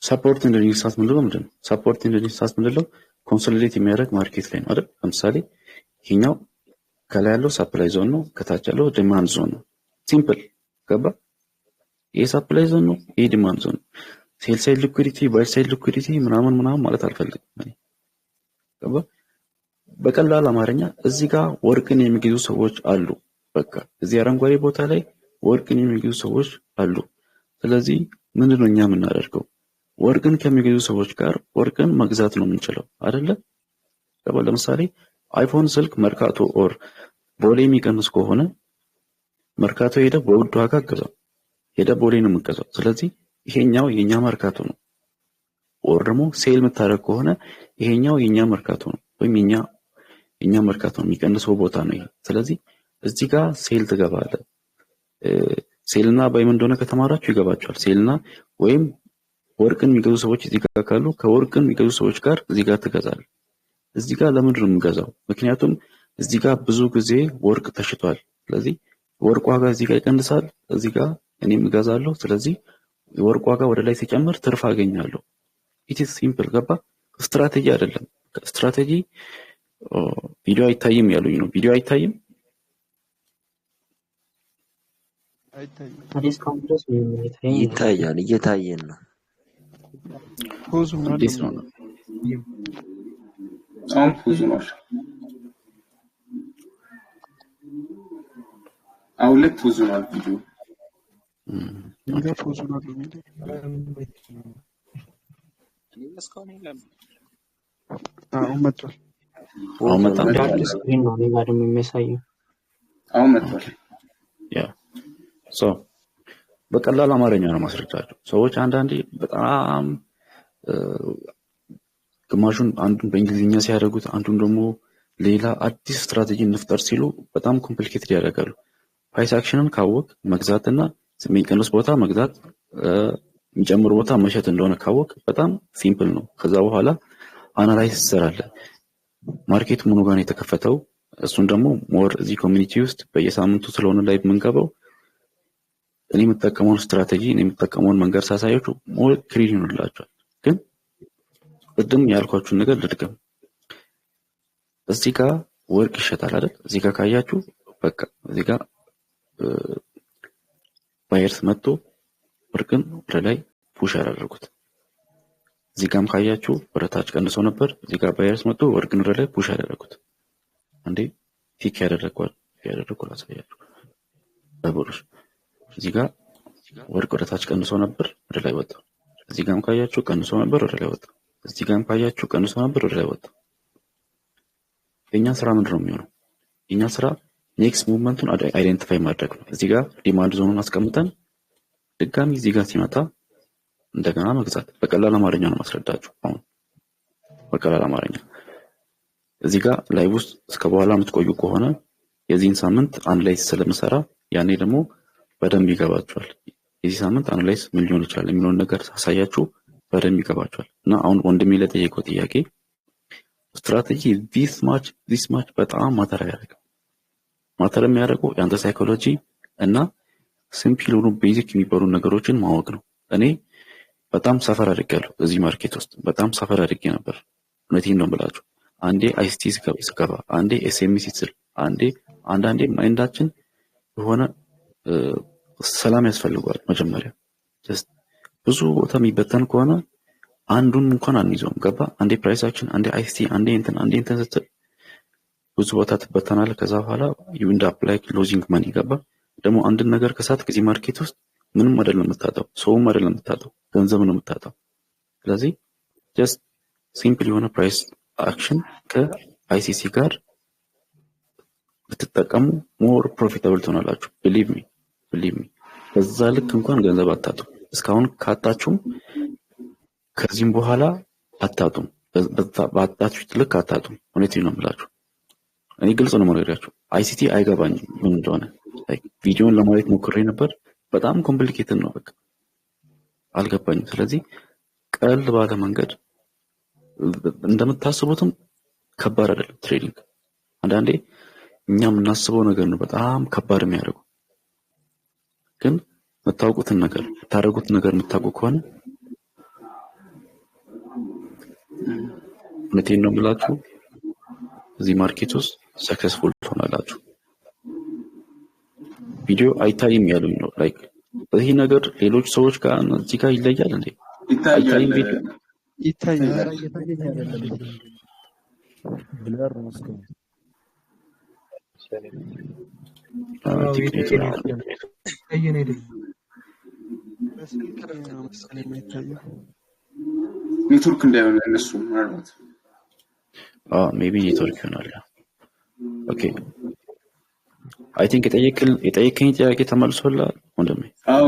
ሰፖርት ኤንድ ሬዚስታንስ ምንድነው? ሰፖርት ኤንድ ሬዚስታንስ ምንድነው? ኮንሶሊዴት የሚያደርግ ማርኬት ላይ ነው አይደል? ለምሳሌ ይሄኛው ከላይ ያለው ሰፕላይ ዞን ነው፣ ከታች ያለው ዲማንድ ዞን ነው። ሲምፕል ገባ? ይሄ ሰፕላይ ዞን ነው፣ ይሄ ዲማንድ ዞን ነው። ሴል ሳይድ ሊኩዊዲቲ ባይ ሳይድ ሊኩዊዲቲ ምናምን ማለት አልፈልግም እኔ። በቀላል አማርኛ እዚህ ጋር ወርቅን የሚገዙ ሰዎች አሉ። በቃ እዚህ አረንጓዴ ቦታ ላይ ወርቅን የሚገዙ ሰዎች አሉ። ስለዚህ ምንድነው እኛ የምናደርገው? ወርቅን ከሚገዙ ሰዎች ጋር ወርቅን መግዛት ነው የምንችለው አይደለ? ለምሳሌ አይፎን ስልክ መርካቶ ኦር ቦሌ የሚቀንስ ከሆነ መርካቶ ሄደ በውድ ዋጋ ገዛው፣ ሄደ ቦሌ ነው የምትገዛው። ስለዚህ ይሄኛው የኛ መርካቶ ነው። ኦር ደግሞ ሴል የምታደርግ ከሆነ ይሄኛው የኛ መርካቶ ነው ወይም የኛ መርካቶ ነው፣ የሚቀንሰው ቦታ ነው ይሄ። ስለዚህ እዚህ ጋር ሴል ትገባለህ። ሴልና ባይ ምን እንደሆነ ከተማራችሁ ይገባችኋል። ሴልና ወይም ወርቅን የሚገዙ ሰዎች እዚህ ጋር ካሉ ከወርቅን የሚገዙ ሰዎች ጋር እዚህ ጋር ትገዛለህ። እዚህ ጋር ለምንድን ነው የምገዛው? ምክንያቱም እዚህ ጋር ብዙ ጊዜ ወርቅ ተሽጧል። ስለዚህ የወርቅ ዋጋ እዚህ ጋር ይቀንሳል፣ እዚህ ጋር እኔም እገዛለሁ። ስለዚህ የወርቅ ዋጋ ወደ ላይ ሲጨምር ትርፍ አገኛለሁ። ኢትስ ሲምፕል። ገባ? ስትራቴጂ አይደለም። ስትራቴጂ ቪዲዮ አይታይም ያሉኝ ነው። ቪዲዮ አይታይም ይታያል፣ እየታየን ነው። እንዴት ነው? አሁን ፖዝ ነው። አሁን ላይ ፖዝ ነው ቪዲዮ ፖዝ ነው። አሁን መጥቷል። ስክሪን ነው ሌላ ደግሞ የሚያሳየው። አሁን መጥቷል። ያ ሶ በቀላል አማርኛ ነው ማስረዳቸው። ሰዎች አንዳንዴ በጣም ግማሹን አንዱን በእንግሊዝኛ ሲያደርጉት አንዱን ደግሞ ሌላ አዲስ ስትራቴጂ እንፍጠር ሲሉ በጣም ኮምፕሊኬትድ ያደርጋሉ። ፕራይስ አክሽንን ካወቅ መግዛትና የሚቀንስ ቦታ መግዛት የሚጨምር ቦታ መሸጥ እንደሆነ ካወቅ በጣም ሲምፕል ነው። ከዛ በኋላ አናላይዝ ትሰራለህ። ማርኬት ምኑ ጋር ነው የተከፈተው? እሱን ደግሞ ሞር እዚህ ኮሚኒቲ ውስጥ በየሳምንቱ ስለሆነ ላይ የምንገባው እኔ የምጠቀመውን ስትራቴጂ እኔ የምጠቀመውን መንገድ ሳሳያችሁ ሞር ክሊር ይሆንላችኋል። ግን ቅድም ያልኳችሁን ነገር ልድገም። እዚህ ጋር ወርቅ ይሸጣል አይደል? እዚህ ጋር ካያችሁ በቃ እዚህ ጋር ባየርስ መጥቶ ወርቅን ወደ ላይ ፑሽ ያደረጉት። እዚህ ጋርም ካያችሁ ወደ ታች ቀንሶ ነበር። እዚህ ጋር ባየርስ መጥቶ ወርቅን ወደ ላይ ፑሽ ያደረጉት። አንዴ ቲክ ያደረጉ ላሳያችሁ በብሩሽ። እዚህ ጋር ወርቅ ወደ ታች ቀንሶ ነበር፣ ወደ ላይ ወጣ። እዚህ ጋርም ካያችሁ ቀንሶ ነበር፣ ወደ ላይ ወጣ። እዚህ ጋርም ካያችሁ ቀንሶ ነበር፣ ወደ ላይ ወጣ። የኛ ስራ ምንድነው የሚሆነው? የኛ ስራ ኔክስት ሙቭመንቱን አይደንቲፋይ ማድረግ ነው። እዚህ ጋር ዲማንድ ዞኑን አስቀምጠን ድጋሚ እዚህ ጋር ሲመጣ እንደገና መግዛት። በቀላል አማርኛ ነው ማስረዳችሁ። አሁን በቀላል አማርኛ እዚህ ጋር ላይቭ ውስጥ እስከ በኋላ የምትቆዩ ከሆነ የዚህን ሳምንት አናላይዝ ስለምሰራ ያኔ ደግሞ በደንብ ይገባችኋል። የዚህ ሳምንት አናላይዝ ምን ሊሆን ይችላል የሚለውን ነገር ሳሳያችሁ በደንብ ይገባችኋል። እና አሁን ወንድሜ ለጠየቀው ጥያቄ ስትራቴጂ ዲስ ማች በጣም ማተር ያደርጋል። ማተር የሚያደርገው የአንተ ሳይኮሎጂ እና ሲምፕል የሆኑ ቤዚክ የሚባሉ ነገሮችን ማወቅ ነው። እኔ በጣም ሰፈር አድርጌያለሁ እዚህ ማርኬት ውስጥ በጣም ሰፈር አድርጌ ነበር። እውነቴን ነው የምላችሁ። አንዴ አይሲቲ ስገባ፣ አንዴ ኤስኤምሲ ስል፣ አንዳንዴ ማይንዳችን የሆነ ሰላም ያስፈልገዋል። መጀመሪያ ብዙ ቦታ የሚበተን ከሆነ አንዱን እንኳን አንይዘውም። ገባ? አንዴ ፕራይሳችን፣ አንዴ አይሲቲ፣ አንዴ እንትን ስትል ብዙ ቦታ ትበተናለህ። ከዛ በኋላ ዩ ኢንድ አፕ ላይክ ሎዚንግ ማኒ። ገባ? ደግሞ አንድን ነገር ከሳት ጊዜ ማርኬት ውስጥ ምንም አይደለም የምታጣው፣ ሰውም አይደለም የምታጣው፣ ገንዘብ ነው የምታጣው። ስለዚህ ጀስት ሲምፕል የሆነ ፕራይስ አክሽን ከአይሲሲ ጋር ብትጠቀሙ ሞር ፕሮፊታብል ትሆናላችሁ። ቢሊቭ ሚ በዛ ልክ እንኳን ገንዘብ አታጡም። እስካሁን ካጣችሁም ከዚህም በኋላ አታጡም። ባጣችሁት ልክ አታጡም። እውነቴን ነው የምላችሁ። እኔ ግልጽ ነው የምነግራችሁ። አይሲቲ አይገባኝም ምን እንደሆነ። ቪዲዮን ለማየት ሞክሬ ነበር። በጣም ኮምፕሊኬትድ ነው። በቃ አልገባኝም። ስለዚህ ቀለል ባለ መንገድ እንደምታስቡትም ከባድ አይደለም ትሬዲንግ። አንዳንዴ እኛ የምናስበው ነገር ነው በጣም ከባድ የሚያደርገው። ግን የምታውቁትን ነገር የምታደርጉትን ነገር የምታውቁ ከሆነ እውነቴን ነው የምላችሁ እዚህ ማርኬት ውስጥ ሰክሰስፉል ትሆናላችሁ። ቪዲዮ አይታይም ያሉኝ ነው። ላይክ በዚህ ነገር ሌሎች ሰዎች ጋር እዚህ ጋር ይለያል እንዴ? ይታያል ይታያል። ብለር ነው እስከ ኔትወርክ እንዳይሆን እነሱ ምናልባት ሜቢ ኔትወርክ ይሆናል። ኦኬ አይ ቲንክ የጠየቀኝ ጥያቄ ተመልሶልሃል ወንድሜ? አዎ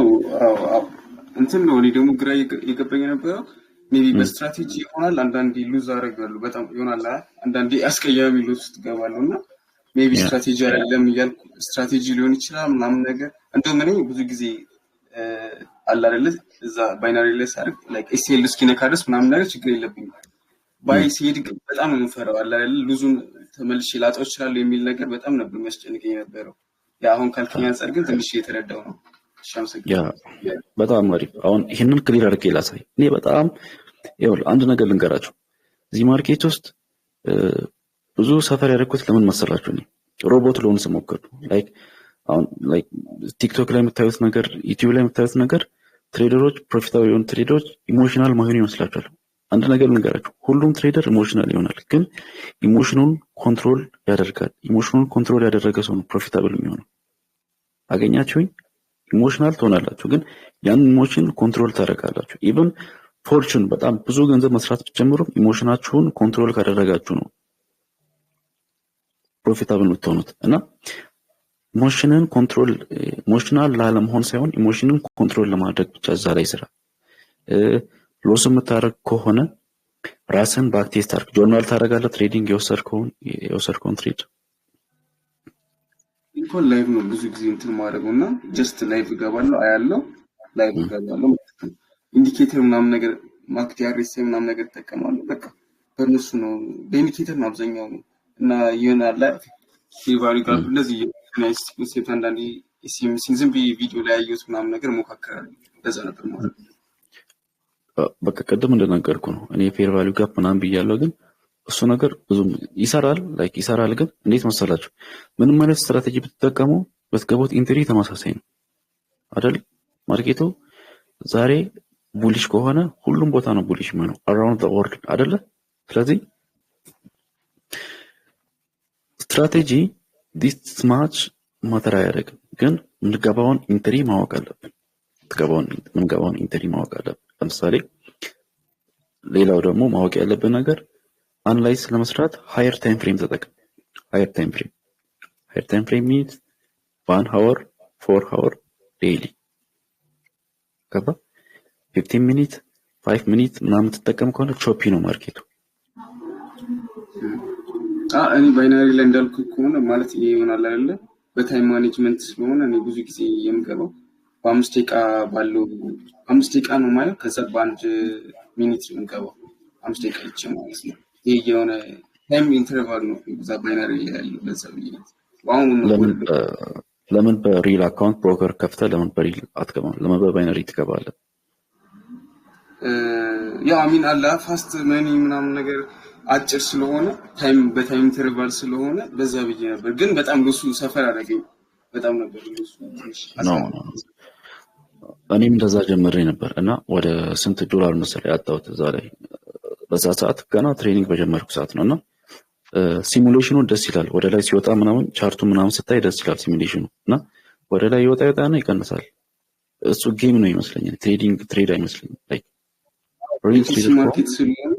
እንትን ነው። እኔ ደግሞ ግራ የገባኝ የነበረው ሜቢ በስትራቴጂ ይሆናል። አንዳንዴ ሉዝ አደርጋለሁ በጣም ይሆናል። አንዳንዴ አስቀያሚ ሉዝ ውስጥ እገባለሁ እና ሜቢ ስትራቴጂ አይደለም እያልኩ ስትራቴጂ ሊሆን ይችላል ምናምን ነገር። እንደውም እኔ ብዙ ጊዜ አለ አይደለ እዛ ባይናሪ ላይ ሳርግ ላይክ ኤስኤል እስኪነካ ድረስ ምናምን ነገር ችግር የለብኝም። ባይ ሲሄድ ግን በጣም ነው የምፈራው። አለ አይደለ ሉዙን ተመልሼ ላጣው እችላለሁ የሚል ነገር በጣም ነበር የሚያስጨንቀኝ የነበረው። ያ አሁን ካልከኝ አንፃር ግን ትንሽ የተረዳው ነው። ያ በጣም አሪፍ። አሁን ይሄንን ክሊር አድርጌ ላሳይ። እኔ በጣም ይኸውልህ አንድ ነገር ልንገራችሁ። እዚህ ማርኬት ውስጥ ብዙ ሰፈር ያደረኩት ለምን መሰላችሁ? እኔ ሮቦት ልሆን ስሞክር ላይክ አሁን ላይክ ቲክቶክ ላይ የምታዩት ነገር፣ ዩቲዩብ ላይ የምታዩት ነገር ትሬደሮች ፕሮፊታብል የሆኑ ትሬደሮች ኢሞሽናል ማይሆኑ ይመስላችኋል። አንድ ነገር ልንገራችሁ፣ ሁሉም ትሬደር ኢሞሽናል ይሆናል፣ ግን ኢሞሽኑን ኮንትሮል ያደርጋል። ኢሞሽኑን ኮንትሮል ያደረገ ሰው ነው ፕሮፊታብል የሚሆነው። አገኛችሁኝ? ኢሞሽናል ትሆናላችሁ፣ ግን ያን ኢሞሽን ኮንትሮል ታደርጋላችሁ። ኢቭን ፎርቹን በጣም ብዙ ገንዘብ መስራት ብትጀምሩም ኢሞሽናችሁን ኮንትሮል ካደረጋችሁ ነው ፕሮፊታብል የምትሆኑት። እና ኢሞሽንን ኮንትሮል ኢሞሽናል ላለመሆን ሳይሆን ኢሞሽንን ኮንትሮል ለማድረግ ብቻ እዛ ላይ ስራ። ሎስ የምታደርግ ከሆነ ራስን ባክቴስት አድርግ። ጆርናል ታደርጋለህ። ትሬዲንግ የወሰድከውን ትሬድ እንኳን ላይቭ ነው ብዙ ጊዜ እንትን ማድረገው እና ጀስት ላይቭ እገባለሁ አያለው ላይቭ እገባለሁ ኢንዲኬተር ምናምን ነገር ማርኬት ያሬስ ምናምን ነገር ተጠቀማለሁ። በቃ በእነሱ ነው በኢንዲኬተር ነው አብዛኛው እና ይሆናል ፊቫሪ ጋር እንደዚህ ናይስ ኮንሴፕት አንዳንዴ ሲም ዝም ቪዲዮ ላይ ያየሁት ምናምን ነገር ሞካከራለሁ። እንደዛ ነበር ማለት ነው። በቃ ቅድም እንደነገርኩ ነው እኔ ፌር ቫልዩ ጋፕ ምናምን ብያለሁ፣ ግን እሱ ነገር ብዙም ይሰራል ላይክ ይሰራል። ግን እንዴት መሰላችሁ? ምንም አይነት ስትራቴጂ ብትጠቀሙ በትገቡት ኢንትሪ ተመሳሳይ ነው አይደል? ማርኬቱ ዛሬ ቡሊሽ ከሆነ ሁሉም ቦታ ነው ቡሊሽ የሚሆነው አራውንድ ዘ ወርልድ አይደለ? ስለዚህ ስትራቴጂ ዲስ ማች ማተር አያደርግም፣ ግን የምንገባውን ኢንትሪ ማወቅ አለብን። የምንገባውን ኢንትሪ ማወቅ አለብን። ለምሳሌ ሌላው ደግሞ ማወቅ ያለብን ነገር አናላይዝ ለመስራት ሃየር ታይም ፍሬም ተጠቀም። ሃየር ታይም ፍሬም ሚንስ 1 hour 4 hour ዴይሊ ገባ። 15 ሚኒት 5 ሚኒት ምናምን ተጠቀም ከሆነ ቾፒ ነው ማርኬቱ። እኔ ባይናሪ ላይ እንዳልኩ ከሆነ ማለት ይሄ ይሆናል አይደለ? በታይም ማኔጅመንት ስለሆነ እኔ ብዙ ጊዜ የምገባው በ5 ደቂቃ ባለው 5 ደቂቃ ነው ማለት ከዛ በአንድ ሚኒት ነው የምገባው 5 ደቂቃ ይቻ ማለት ነው። ይሄ የሆነ ታይም ኢንተርቫል ነው እዛ ባይናሪ ላይ ያለው። ለዛ ለምን በሪል አካውንት ብሮከር ከፍተህ ለምን በሪል አትገባም? ለምን በባይናሪ ትገባለህ? ያ አሚን አላ ፋስት መኒ ምናምን ነገር አጭር ስለሆነ በታይም ኢንተርቫል ስለሆነ በዛ ብዬ ነበር። ግን በጣም ለሱ ሰፈር አደረገኝ በጣም ነበር ለሱ ነው። እኔም እንደዛ ጀምሬ ነበር እና ወደ ስንት ዶላር መሰለኝ ያጣሁት እዛ ላይ በዛ ሰዓት ገና ትሬኒንግ በጀመርኩ ሰዓት ነው። እና ሲሙሌሽኑ ደስ ይላል። ወደ ላይ ሲወጣ ምናምን ቻርቱ ምናምን ስታይ ደስ ይላል ሲሙሌሽኑ። እና ወደ ላይ ይወጣና ይቀንሳል። እሱ ጌም ነው ይመስለኛል፣ ትሬድ አይመስለኝም። ላይክ ኦቲሲ ማርኬት ስለሆነ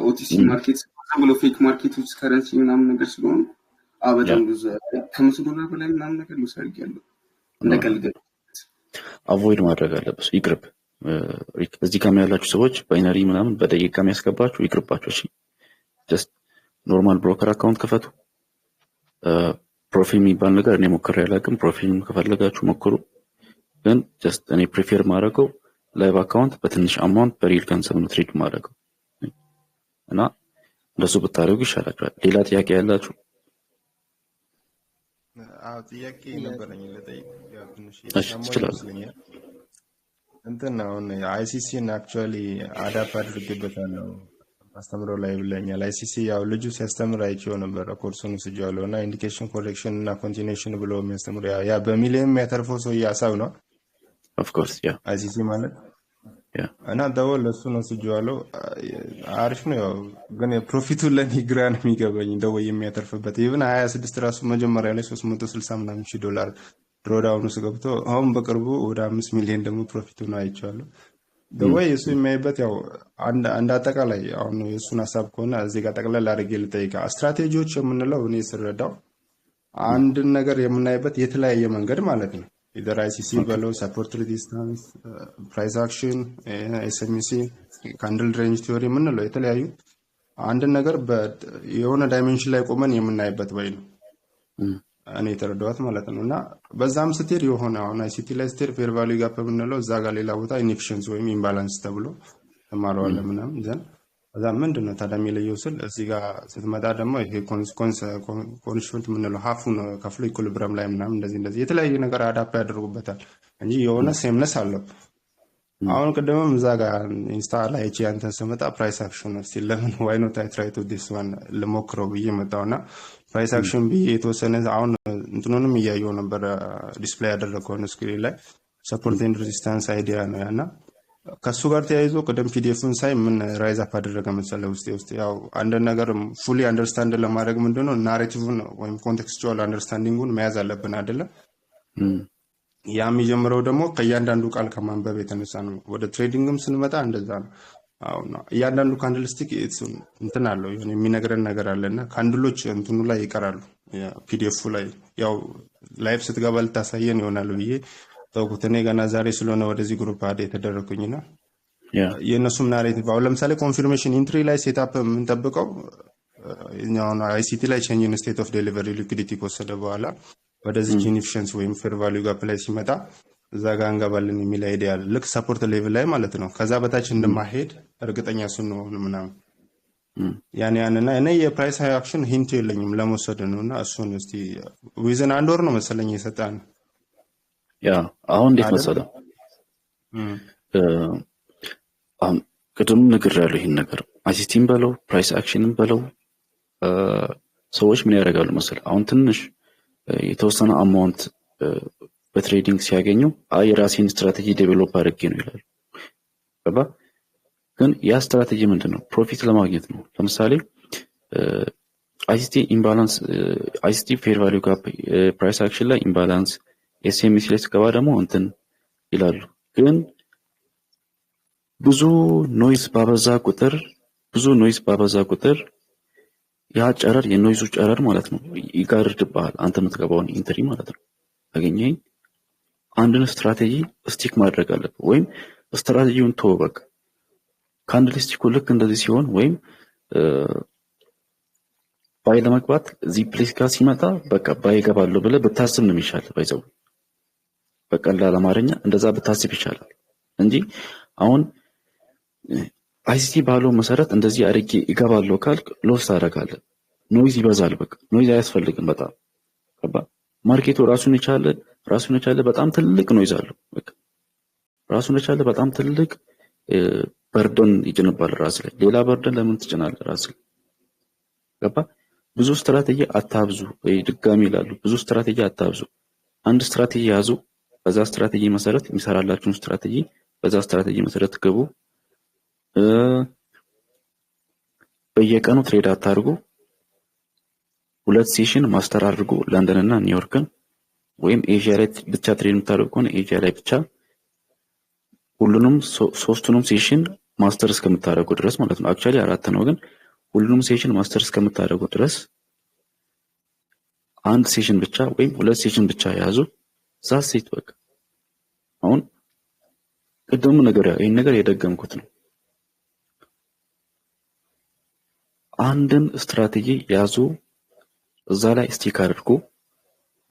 ኦቲሲ ማርኬት ብሎ ፌክ ማርኬቶች ከረንሲ ምናምን ነገር ስለሆነ በጣም ብዙ $100 በላይ ምናምን ነገር ልውሰድ ያለው እንደቀልድ አቮይድ ማድረግ አለበት። ይቅርብ። እዚህ ጋር ያላችሁ ሰዎች ባይናሪ ምናምን በደቂቃ የሚያስገባችሁ ይቅርባችሁ። እሺ ጀስት ኖርማል ብሮከር አካውንት ክፈቱ። ፕሮፊል የሚባል ነገር እኔ ሞክሬ አላውቅም። ፕሮፊልም ከፈለጋችሁ ሞክሩ። ግን ጀስት እኔ ፕሪፌር ማድረገው ላይቭ አካውንት በትንሽ አማውንት በሪል ገንዘብ ነው ትሬድ ማድረገው እና እንደሱ ብታደርጉ ይሻላችኋል። ሌላ ጥያቄ ያላችሁ? ጥያቄ ነበረኝ ለጠይቅ ትችላለህ። እንትን አሁን አይሲሲን አክቹዋሊ አዳፕ አድርጌበታለሁ አስተምሮ ላይ ብለኛል። አይሲሲ ያው ልጁ ሲያስተምር አይቼው ነበር፣ ኮርሱን ወስጄዋለሁ እና ኢንዲኬሽን ኮሬክሽን እና ኮንቲኒዩሽን ብሎ የሚያስተምር ያ በሚሊየን የሚያተርፈው ሰው ሀሳብ ነው። ኦፍ ኮርስ ያ አይሲሲ ማለት እና ደወል ለሱ ነው ስጁዋለው አሪፍ ነው ያው ግን ፕሮፊቱ ለኔ ግራ ነው የሚገባኝ ደወል የሚያተርፍበት ኢቭን 26 ራሱ መጀመሪያ ላይ 360 ምናምን ሺህ ዶላር ድሮዳውን ውስጥ ገብቶ አሁን በቅርቡ ወደ 5 ሚሊዮን ደግሞ ፕሮፊቱ ነው አይቻለሁ ደወል እሱ የሚያይበት ያው አንድ አጠቃላይ አሁን የሱን ሐሳብ ከሆነ እዚህ ጋር ጠቅላላ አድርጌ ልጠይቃ ስትራቴጂዎች የምንለው እኔ ስረዳው አንድ ነገር የምናይበት የተለያየ መንገድ ማለት ነው either ICC below support resistance price action SMC candle range theory የምንለው የተለያዩ አንድ ነገር የሆነ ዳይሜንሽን ላይ ቆመን የምናይበት ወይ ነው እኔ ተረዳሁት ማለት ነውና በዛም ስትሄድ የሆነ አሁን ICT ላይ ስትሄድ fair value gap የምንለው እዛ ጋር ሌላ ቦታ inefficiency ወይም imbalance ተብሎ ተማረዋል ምናምን ዘን አዛ ምንድነው ታዲያ የሚለየው ስል እዚህ ጋር ስትመጣ ደግሞ ይሄ ኮንስትራክሽን ምንለው ሀፉን ከፍሎ ኢኩሊብሪየም ላይ ምናምን እንደዚህ የተለያየ ነገር አዳፕት ያደርጉበታል እንጂ የሆነ ሴምነስ አለው አሁን ቀደምም እዛ ጋር ኢንስታ ላይ እቺ አንተን ስመጣ ፕራይስ አክሽን ነው ስቲል ለምን ዋይ ኖት አይ ትራይ ቱ ዲስ ዋን ለሞክረው ብዬ መጣውና ፕራይስ አክሽን ብዬ የተወሰነ አሁን እንትኑንም እያየው ነበር ዲስፕሌይ ያደረገው ስክሪን ላይ ሰፖርት ኤንድ ሬዚስታንስ አይዲያ ነው ያና ከሱ ጋር ተያይዞ ቀደም ፒዲኤፍን ሳይ ምን ራይዝ አፕ አደረገ መሰለ ውስጥ ያው አንድ ነገር ፉሊ አንደርስታንድ ለማድረግ ምንድነው ናሬቲቭን ወይም ኮንቴክስቹዋል አንደርስታንዲንጉን መያዝ አለብን አይደለ ያ የሚጀምረው ደግሞ ከእያንዳንዱ ቃል ከማንበብ የተነሳ ነው ወደ ትሬዲንግም ስንመጣ እንደዛ ነው አሁን እያንዳንዱ ካንድልስቲክ እንትን አለው የሚነግረን ነገር አለና ካንድሎች እንትኑ ላይ ይቀራሉ ፒዲኤፍ ላይ ያው ላይቭ ስትገባ ልታሳየን ይሆናል ብዬ ተውኩትኔ ገና ዛሬ ስለሆነ ወደዚህ ግሩፕ አደ የተደረኩኝና የነሱም ናሬቲቭ አሁን ለምሳሌ ኮንፊርሜሽን ኢንትሪ ላይ ሴትአፕ የምንጠብቀው እኛው ICT ላይ ቼንጅ ኢን ስቴት ኦፍ ዴሊቨሪ ሊኩዊዲቲ ከወሰደ በኋላ ወደዚህ ኢንኤፊሺየንሲ ወይም ፌር ቫልዩ ጋፕ ላይ ሲመጣ እዛ ጋር እንገባለን የሚል አይዲያ ልክ ሰፖርት ሌቭል ላይ ማለት ነው ከዛ በታች እንደማይሄድ እርግጠኛ ስንሆን ምናምን ያንና እኔ የፕራይስ አክሽን ሂንት የለኝም ለመወሰድ ነውና እሱን እስቲ ዊዝን አንድ ወር ነው መሰለኝ የሰጣን ያ አሁን እንዴት መሰለህ ቅድም ነግሬያለሁ ይሄን ነገር ICTም በለው ፕራይስ አክሽንም በለው ሰዎች ምን ያደርጋሉ መሰለህ አሁን ትንሽ የተወሰነ አማውንት በትሬዲንግ ሲያገኙ የራሴን ስትራቴጂ ዴቨሎፕ አድርጌ ነው ይላሉ ገባ ግን ያ ስትራቴጂ ምንድነው ፕሮፊት ለማግኘት ነው ለምሳሌ ICT ኢምባላንስ ICT ፌር ቫልዩ ጋፕ ፕራይስ አክሽን ላይ ኢምባላንስ SMC ላይ ስገባ ደግሞ እንትን ይላሉ ግን ብዙ ኖይዝ ባበዛ ቁጥር ያ ጨረር የኖይዙ ጨረር ማለት ነው ይጋርድብሃል አንተ የምትገባውን ኢንትሪ ማለት ነው አገኘኝ አንድን ስትራቴጂ ስቲክ ማድረግ አለብህ ወይም ስትራቴጂውን ተወበቅ ካንድልስቲኩ ልክ እንደዚህ ሲሆን ወይም ባይ ለመግባት እዚህ ፕሌስ ጋር ሲመጣ በቃ ባይ ገባለሁ ብለህ ብታስብ ነው የሚሻለው ባይዘው በቀላል አማርኛ እንደዛ ብታስብ ይሻላል እንጂ አሁን ICT ባለው መሰረት እንደዚህ አድርጌ ይገባለሁ ካልክ ሎስ ታደርጋለህ ኖይዝ ይበዛል በቃ ኖይዝ አያስፈልግም በጣም ገባ ማርኬቱ ራሱን የቻለ በጣም ትልቅ ኖይዝ አለው በቃ ራሱን የቻለ በጣም ትልቅ በርደን ይጭንባል ራስ ላይ ሌላ በርደን ለምን ትጭናለህ ራስ ላይ ገባ ብዙ ስትራቴጂ አታብዙ ወይ ድጋሚ ይላሉ ብዙ ስትራቴጂ አታብዙ አንድ ስትራቴጂ ያዙ በዛ ስትራቴጂ መሰረት የሚሰራላችሁን ስትራቴጂ በዛ ስትራቴጂ መሰረት ገቡ በየቀኑ ትሬድ አታርጉ ሁለት ሴሽን ማስተር አድርጉ ለንደን እና ኒውዮርክን ወይም ኤዥያ ላይ ብቻ ትሬድ የምታደርጉ ከሆነ ኤዥያ ላይ ብቻ ሁሉንም ሶስቱንም ሴሽን ማስተር እስከምታደርጉ ድረስ ማለት ነው አክቹአሊ አራት ነው ግን ሁሉንም ሴሽን ማስተር እስከምታደርጉ ድረስ አንድ ሴሽን ብቻ ወይም ሁለት ሴሽን ብቻ ያዙ ዛሴት በቃ አሁን ቅድም ይሄን ነገር የደገምኩት ነው አንድን ስትራቴጂ ያዙ እዛ ላይ ስቲክ አድርጉ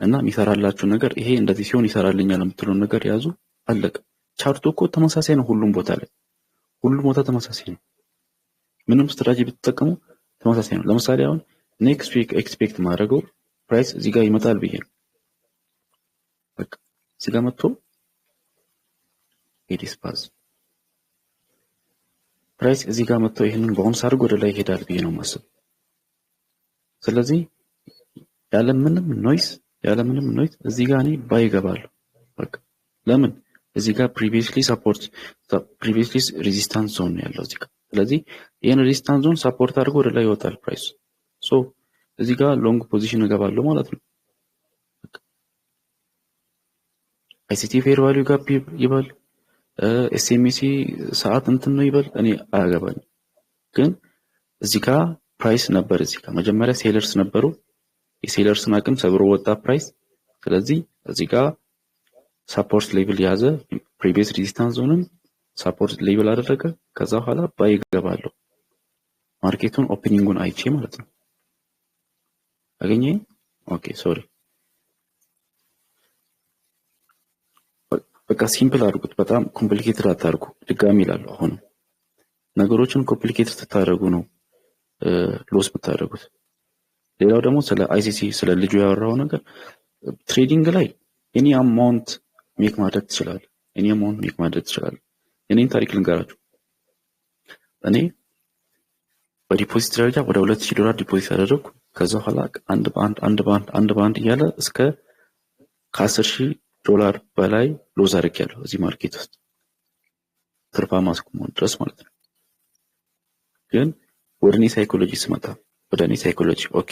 እና የሚሰራላችሁ ነገር ይሄ እንደዚህ ሲሆን ይሰራልኛል የምትሉን ነገር ያዙ አለቀ ቻርቱ እኮ ተመሳሳይ ነው ሁሉም ቦታ ተመሳሳይ ነው ምንም ስትራቴጂ ብትጠቀሙ ተመሳሳይ ነው ለምሳሌ አሁን ኔክስት ዊክ ኤክስፔክት ማድረገው ፕራይስ እዚህ ጋር ይመጣል ብዬ ነው በቃ እዚህ ጋር መጥቶ ኤዲስፓዝ ፕራይስ እዚህ ጋር መጥቶ ይሄንን ባውንስ አድርጎ ወደ ላይ ይሄዳል ብዬ ነው ማሰብ ስለዚህ ያለ ምንም ኖይስ እዚህ ጋር እኔ ባይ ገባለሁ በቃ ለምን እዚህ ጋር previously resistance zone ነው ያለው እዚህ ጋር ስለዚህ ይሄን resistance zone support አድርጎ ወደ ላይ ይወጣል ፕራይስ ሶ እዚህ ጋር ሎንግ ፖዚሽን እገባለሁ ማለት ነው ICT fair value ጋር ይባል SMC ሰዓት እንትን ነው ይባል እኔ አያገባኝ ግን እዚህ ጋር ፕራይስ ነበር እዚህ ጋር መጀመሪያ ሴለርስ ነበሩ የሴለርስን አቅም ሰብሮ ወጣ ፕራይስ ስለዚህ እዚህ ጋር ሰፖርት ሌቭል ያዘ previous resistance zone ሰፖርት ሌቭል አደረገ ከዛ በኋላ ባይ ገባለሁ ማርኬቱን ኦፕኒንጉን አይቼ ማለት ነው አገኘ ኦኬ ሶሪ በቃ ሲምፕል አድርጉት በጣም ኮምፕሊኬትድ አታርጉ ድጋሚ ይላል አሁን ነገሮችን ኮምፕሊኬትድ ተታረጉ ነው ሎስ ብታደርጉት ሌላው ደግሞ ስለ ICC ስለ ልጁ ያወራው ነገር ትሬዲንግ ላይ ኤኒ አማውንት ሜክ ማድረግ ትችላል እኔን ታሪክ ልንገራችሁ እኔ በዲፖዚት ደረጃ ወደ $2000 ዲፖዚት አደረኩ ከዛ በኋላ አንድ ባንድ እያለ እስከ $10,000 በላይ ሎዝ አድርጌያለሁ እዚህ ማርኬት ውስጥ ትርፋማ እስከመሆን ድረስ ማለት ነው ግን ወደ እኔ ሳይኮሎጂ ስመጣ ኦኬ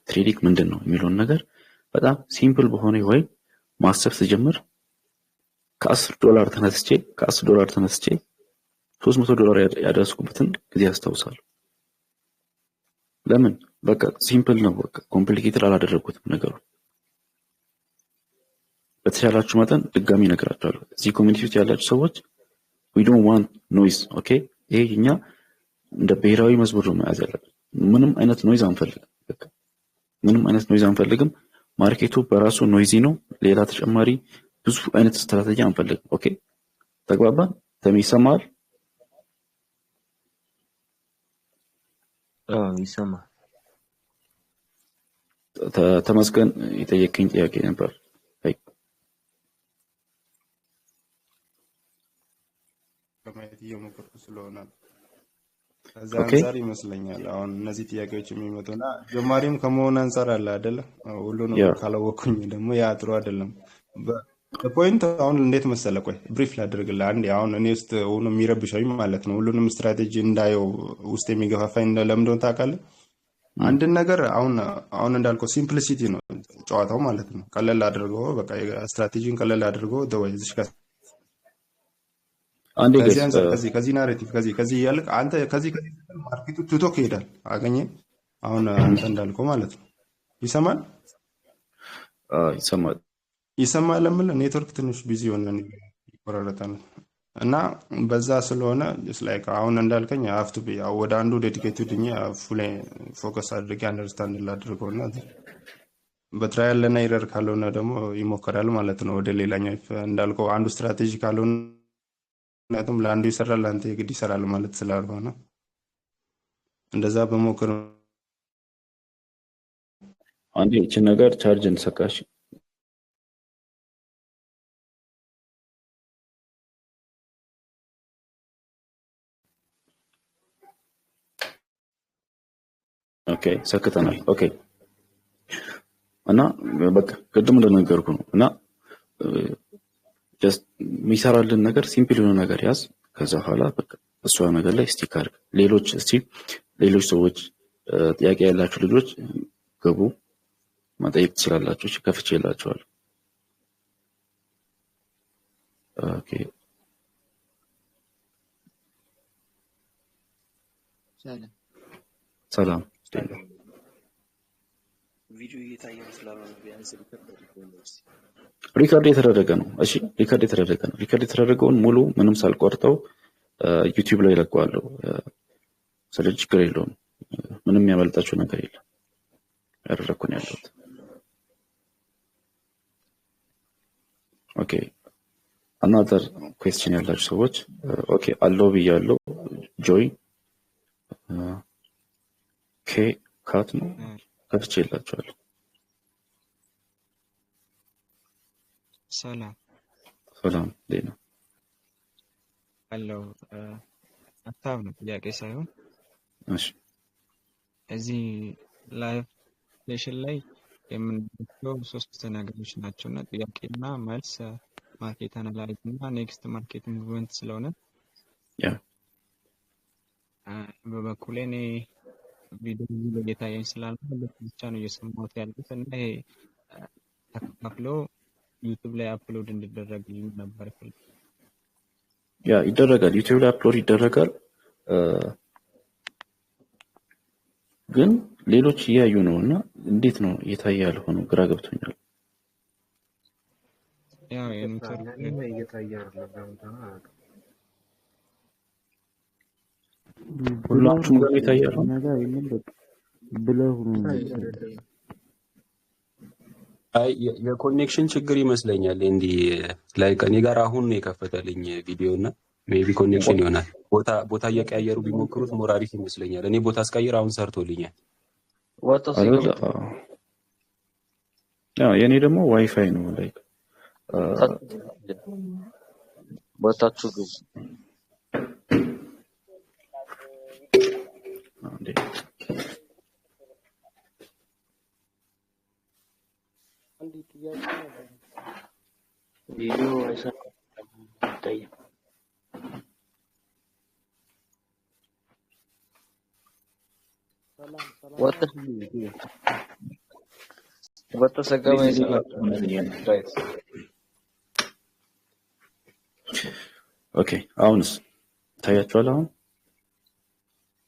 ትሬዲንግ ምንድነው የሚለውን ነገር በጣም ሲምፕል በሆነ ወይ ማሰብ ስጀምር $10 ተነስቼ $300 ያደረስኩበትን ጊዜ አስታውሳለሁ ለምን በቃ ሲምፕል ነው በቃ ኮምፕሊኬትድ አላደረኩትም ነገሩ በተሻላችሁ መጠን ድጋሚ እነግራችኋለሁ እዚህ ኮሚኒቲ ውስጥ ያላችሁ ሰዎች we don't want noise ኦኬ ይሄኛ እንደ ብሔራዊ መዝሙር ነው መያዝ ያለብን ምንም አይነት ኖይዝ አንፈልግም ማርኬቱ በራሱ ኖይዚ ነው ሌላ ተጨማሪ ብዙ አይነት ስትራቴጂ አንፈልግም ኦኬ ተግባባን ተሚሰማል ይሰማል ተመስገን የጠየቀኝ ጥያቄ ነበር ከማየት እየሞከርኩ ስለሆነ ከዛ አንፃር ይመስለኛል አሁን እነዚህ ጥያቄዎች የሚመጡና ጀማሪም ከመሆን አንፃር አለ አይደለ ሁሉንም ካላወኩኝ ደግሞ ያ ጥሩ አይደለም በፖይንት አሁን እንዴት መሰለ ቆይ ብሪፍ ላድርግልህ አንዴ አሁን እኔ ውስጥ ሆኖ የሚረብሸኝ ማለት ነው ሁሉንም ስትራቴጂ እንዳየው ውስጥ የሚገፋፋኝ ለምንድነው ታውቃለህ አንድ ነገር አሁን እንዳልከው ሲምፕሊሲቲ ነው ጨዋታው ማለት ነው ቀለል አድርገው በቃ ስትራቴጂን ቀለል አድርገው ደወይዝሽ አንዴ ከዚህ ናሬቲቭ ከዚህ ያልክ አንተ ከዚህ ማርኬቱ ትቶክ ይሄዳል አገኘ አሁን አንተ እንዳልከው ማለት ነው ይሰማል ለምን ኔትወርክ ትንሽ ቢዚ ሆነ ይቆራረጣል እና በዛ ስለሆነ just like አሁን እንዳልከኝ have to be ወደ አንዱ ዴዲኬትድ ኛ ፉል ፎከስ አድርጌ አንደርስታንድ ላድርገውና በትራያል እና ኤረር ካልሆነ ደግሞ ይሞከራል ማለት ነው ወደ ሌላኛው እንዳልከው አንዱ ስትራቴጂ ካልሆነ ምክንያቱም ለአንዱ ይሰራል ለአንተ የግድ ይሰራል ማለት ስላልሆነ እንደዛ በሞክር አንዴ እቺ ነገር ቻርጅ እንሰካሽ ኦኬ ሰክተናል ኦኬ እና በቃ ቅድም እንደነገርኩ ነው እና just ሚሰራልን ነገር ሲምፕል የሆነ ነገር ያዝ ከዛ በኋላ በቃ እሷ ነገር ላይ ስቲክ አድርግ ሌሎች ሰዎች ጥያቄ ያላችሁ ልጆች ገቡ መጠየቅ ትችላላችሁ ከፍቼላችኋል ኦኬ ሰላም ቪዲዮ እየታየ ስላልሆነ ቢያንስ ሪከርድ የተደረገ ነው እሺ ሪከርድ የተደረገውን ሙሉ ምንም ሳልቆርጠው ዩቲዩብ ላይ ለቀዋለሁ ስለዚህ ችግር የለውም ምንም ያመልጣችሁ ነገር የለም ያደረኩኝ ያለው ኦኬ another question ያላችሁ ሰዎች ኦኬ አለው ብያለሁ ጆይ ኬ ካት ነው ከፍቼላችኋለሁ ሰላም ዴና አለው አታብ ነው ጥያቄ ሳይሆን እሺ እዚህ ላይቭ ሴሽን ላይ የምንለው ሶስት ነገሮች ናቸውና ጥያቄና መልስ ማርኬት አናላይዝ እና ኔክስት ማርኬት ሙቭመንት ስለሆነ ያ በበኩሌ እኔ ቪዲዮ ላይ የታየኝ ስላለ ብቻ ነው እየሰማሁት ያሉት እና ይሄ ተከፋፍሎ ዩቲዩብ ላይ አፕሎድ እንዲደረግልኝ ነበር። ያ ይደረጋል፣ ዩቲዩብ ላይ አፕሎድ ይደረጋል። ግን ሌሎች እያዩ ነው እና እንዴት ነው እየታየ ያልሆነው ግራ ገብቶኛል። ያው የኔትወርክ እየታየ አይደለም። ሁላችሁም ጋር እየታየ ነው ነገር ብለው አይ የኮኔክሽን ችግር ይመስለኛል። እንዲህ ላይክ እኔ ጋር አሁን ነው የከፈተልኝ ቪዲዮ እና ሜቢ ኮኔክሽን ይሆናል። ቦታ እየቀያየሩ ቢሞክሩት ሞር አሪፍ ይመስለኛል። እኔ ቦታ አስቀይር አሁን ሰርቶልኛል። ያው የኔ ደግሞ ዋይፋይ ነው ላይክ ቦታችሁ ግዙ። ቪዲዮ አይሰራም ይታያል። ወተሰጋማ ይሰራል። ኦኬ አሁንስ ታያችኋል?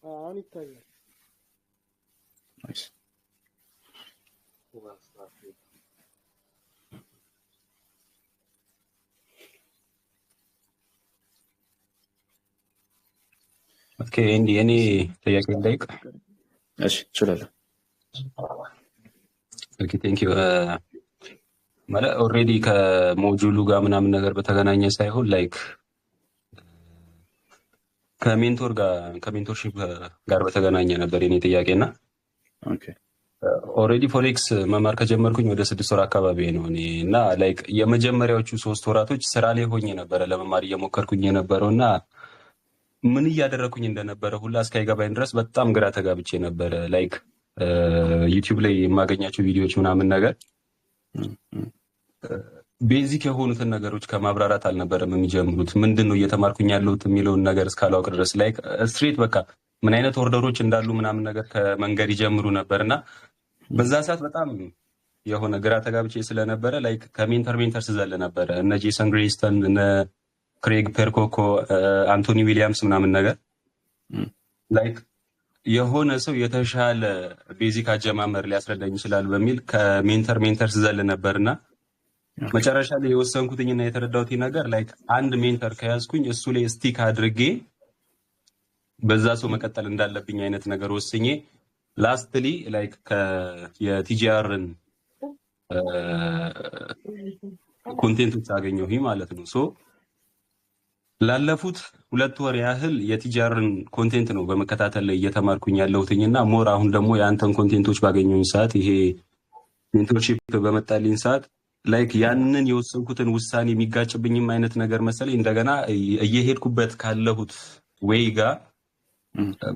አሁን ይታያል። ናይስ ኦኬ እንዴ እኔ ጥያቄ ልጠይቅ? እሺ እችላለሁ። ኦኬ ቴንክ ዩ ማለት ኦልሬዲ ከሞጁሉ ጋር ምናምን ነገር በተገናኘ ሳይሆን ላይክ ከሜንቶርሺፕ ጋር በተገናኘ ነበር የኔ ጥያቄና ኦኬ ኦልሬዲ ፎሬክስ መማር ከጀመርኩኝ ወደ 6 ወር አካባቢ ነው እኔ እና ላይክ የመጀመሪያዎቹ 3 ወራቶች ስራ ላይ ሆኜ ነበር ለመማር እየሞከርኩኝ የነበረውና ምን እያደረኩኝ እንደነበረ ሁላ እስካይገባኝ ድረስ በጣም ግራ ተጋብቼ ነበር። ላይክ ዩቲዩብ ላይ የማገኛቸው ቪዲዮዎች ምናምን ነገር ቤዚክ የሆኑትን ነገሮች ከማብራራት አልነበረም የሚጀምሩት። ምንድነው እየተማርኩኝ ያለሁት የሚለውን ነገር እስካላውቅ ድረስ ላይክ ስትሬት በቃ ምን አይነት ኦርደሮች እንዳሉ ምናምን ነገር ከመንገድ ይጀምሩ ነበርና በዛ ሰዓት በጣም የሆነ ግራ ተጋብቼ ስለነበረ ላይክ ከሜንተር ስዘል ነበረ እነ ጄሰን ግሬስተን እነ ክሬግ ፐርኮኮ አንቶኒ ዊሊያምስ ምናምን ነገር ላይክ የሆነ ሰው የተሻለ ቤዚክ አጀማመር ሊያስረዳኝ ይችላል በሚል ከሜንተር ስዘል ነበርና መጨረሻ ላይ የወሰንኩትኝና የተረዳሁት ነገር ላይክ አንድ ሜንተር ከያዝኩኝ እሱ ላይ ስቲክ አድርጌ በዛ ሰው መቀጠል እንዳለብኝ አይነት ነገር ወስኜ ላስትሊ ላይክ የቲጂአርን ኮንቴንቶች አገኘሁ ማለት ነው። ሶ ላለፉት 2 ወር ያህል የቲጂአርን ኮንቴንት ነው በመከታተል ላይ እየተማርኩኝ ያለሁትኝና ሞር አሁን ደግሞ የአንተን ኮንቴንቶች ባገኘሁኝ ሰዓት ይሄ ሜንቶርሺፕ በመጣልኝ ሰዓት ላይክ ያንን የወሰንኩትን ውሳኔ የሚጋጭብኝም አይነት ነገር መሰለኝ እንደገና እየሄድኩበት ካለሁት ወይ ጋር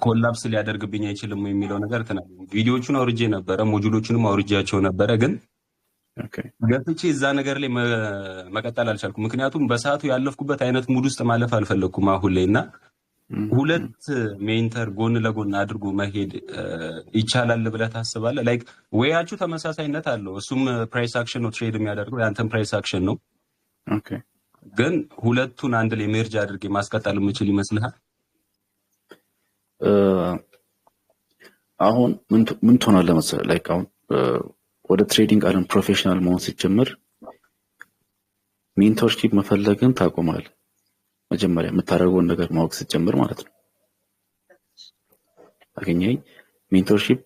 ኮላፕስ ሊያደርግብኝ አይችልም የሚለው ነገር ተናግሬ ቪዲዮቹን አውርጄ ነበረ፣ ሞጁሎቹንም አውርጃቸው ነበረ። ግን ገፍቼ እዛ ነገር ላይ መቀጠል አልቻልኩም። ምክንያቱም በሰዓቱ ያለፍኩበት አይነት ሙድ ውስጥ ማለፍ አልፈለኩም አሁን ላይና ሁለት ሜንተር ጎን ለጎን አድርጎ መሄድ ይቻላል ብለህ ታስባለህ? ላይክ ወያችሁ ተመሳሳይነት አለው። እሱም ፕራይስ አክሽን ነው ትሬድ የሚያደርገው፣ ያንተም ፕራይስ አክሽን ነው። ኦኬ ግን ሁለቱን አንድ ላይ ሜርጅ አድርጌ ማስቀጠል የምችል ይመስልሃል? አሁን ምን ትሆናለህ መሰለህ ላይክ አሁን ወደ ትሬዲንግ ዓለም ፕሮፌሽናል መሆን ሲጀምር ሜንቶርሺፕ መፈለግን ታቆማለህ። መጀመሪያ የምታደርገውን ነገር ማወቅ ስትጀምር ማለት ነው። አገኘኝ ሜንቶርሺፕ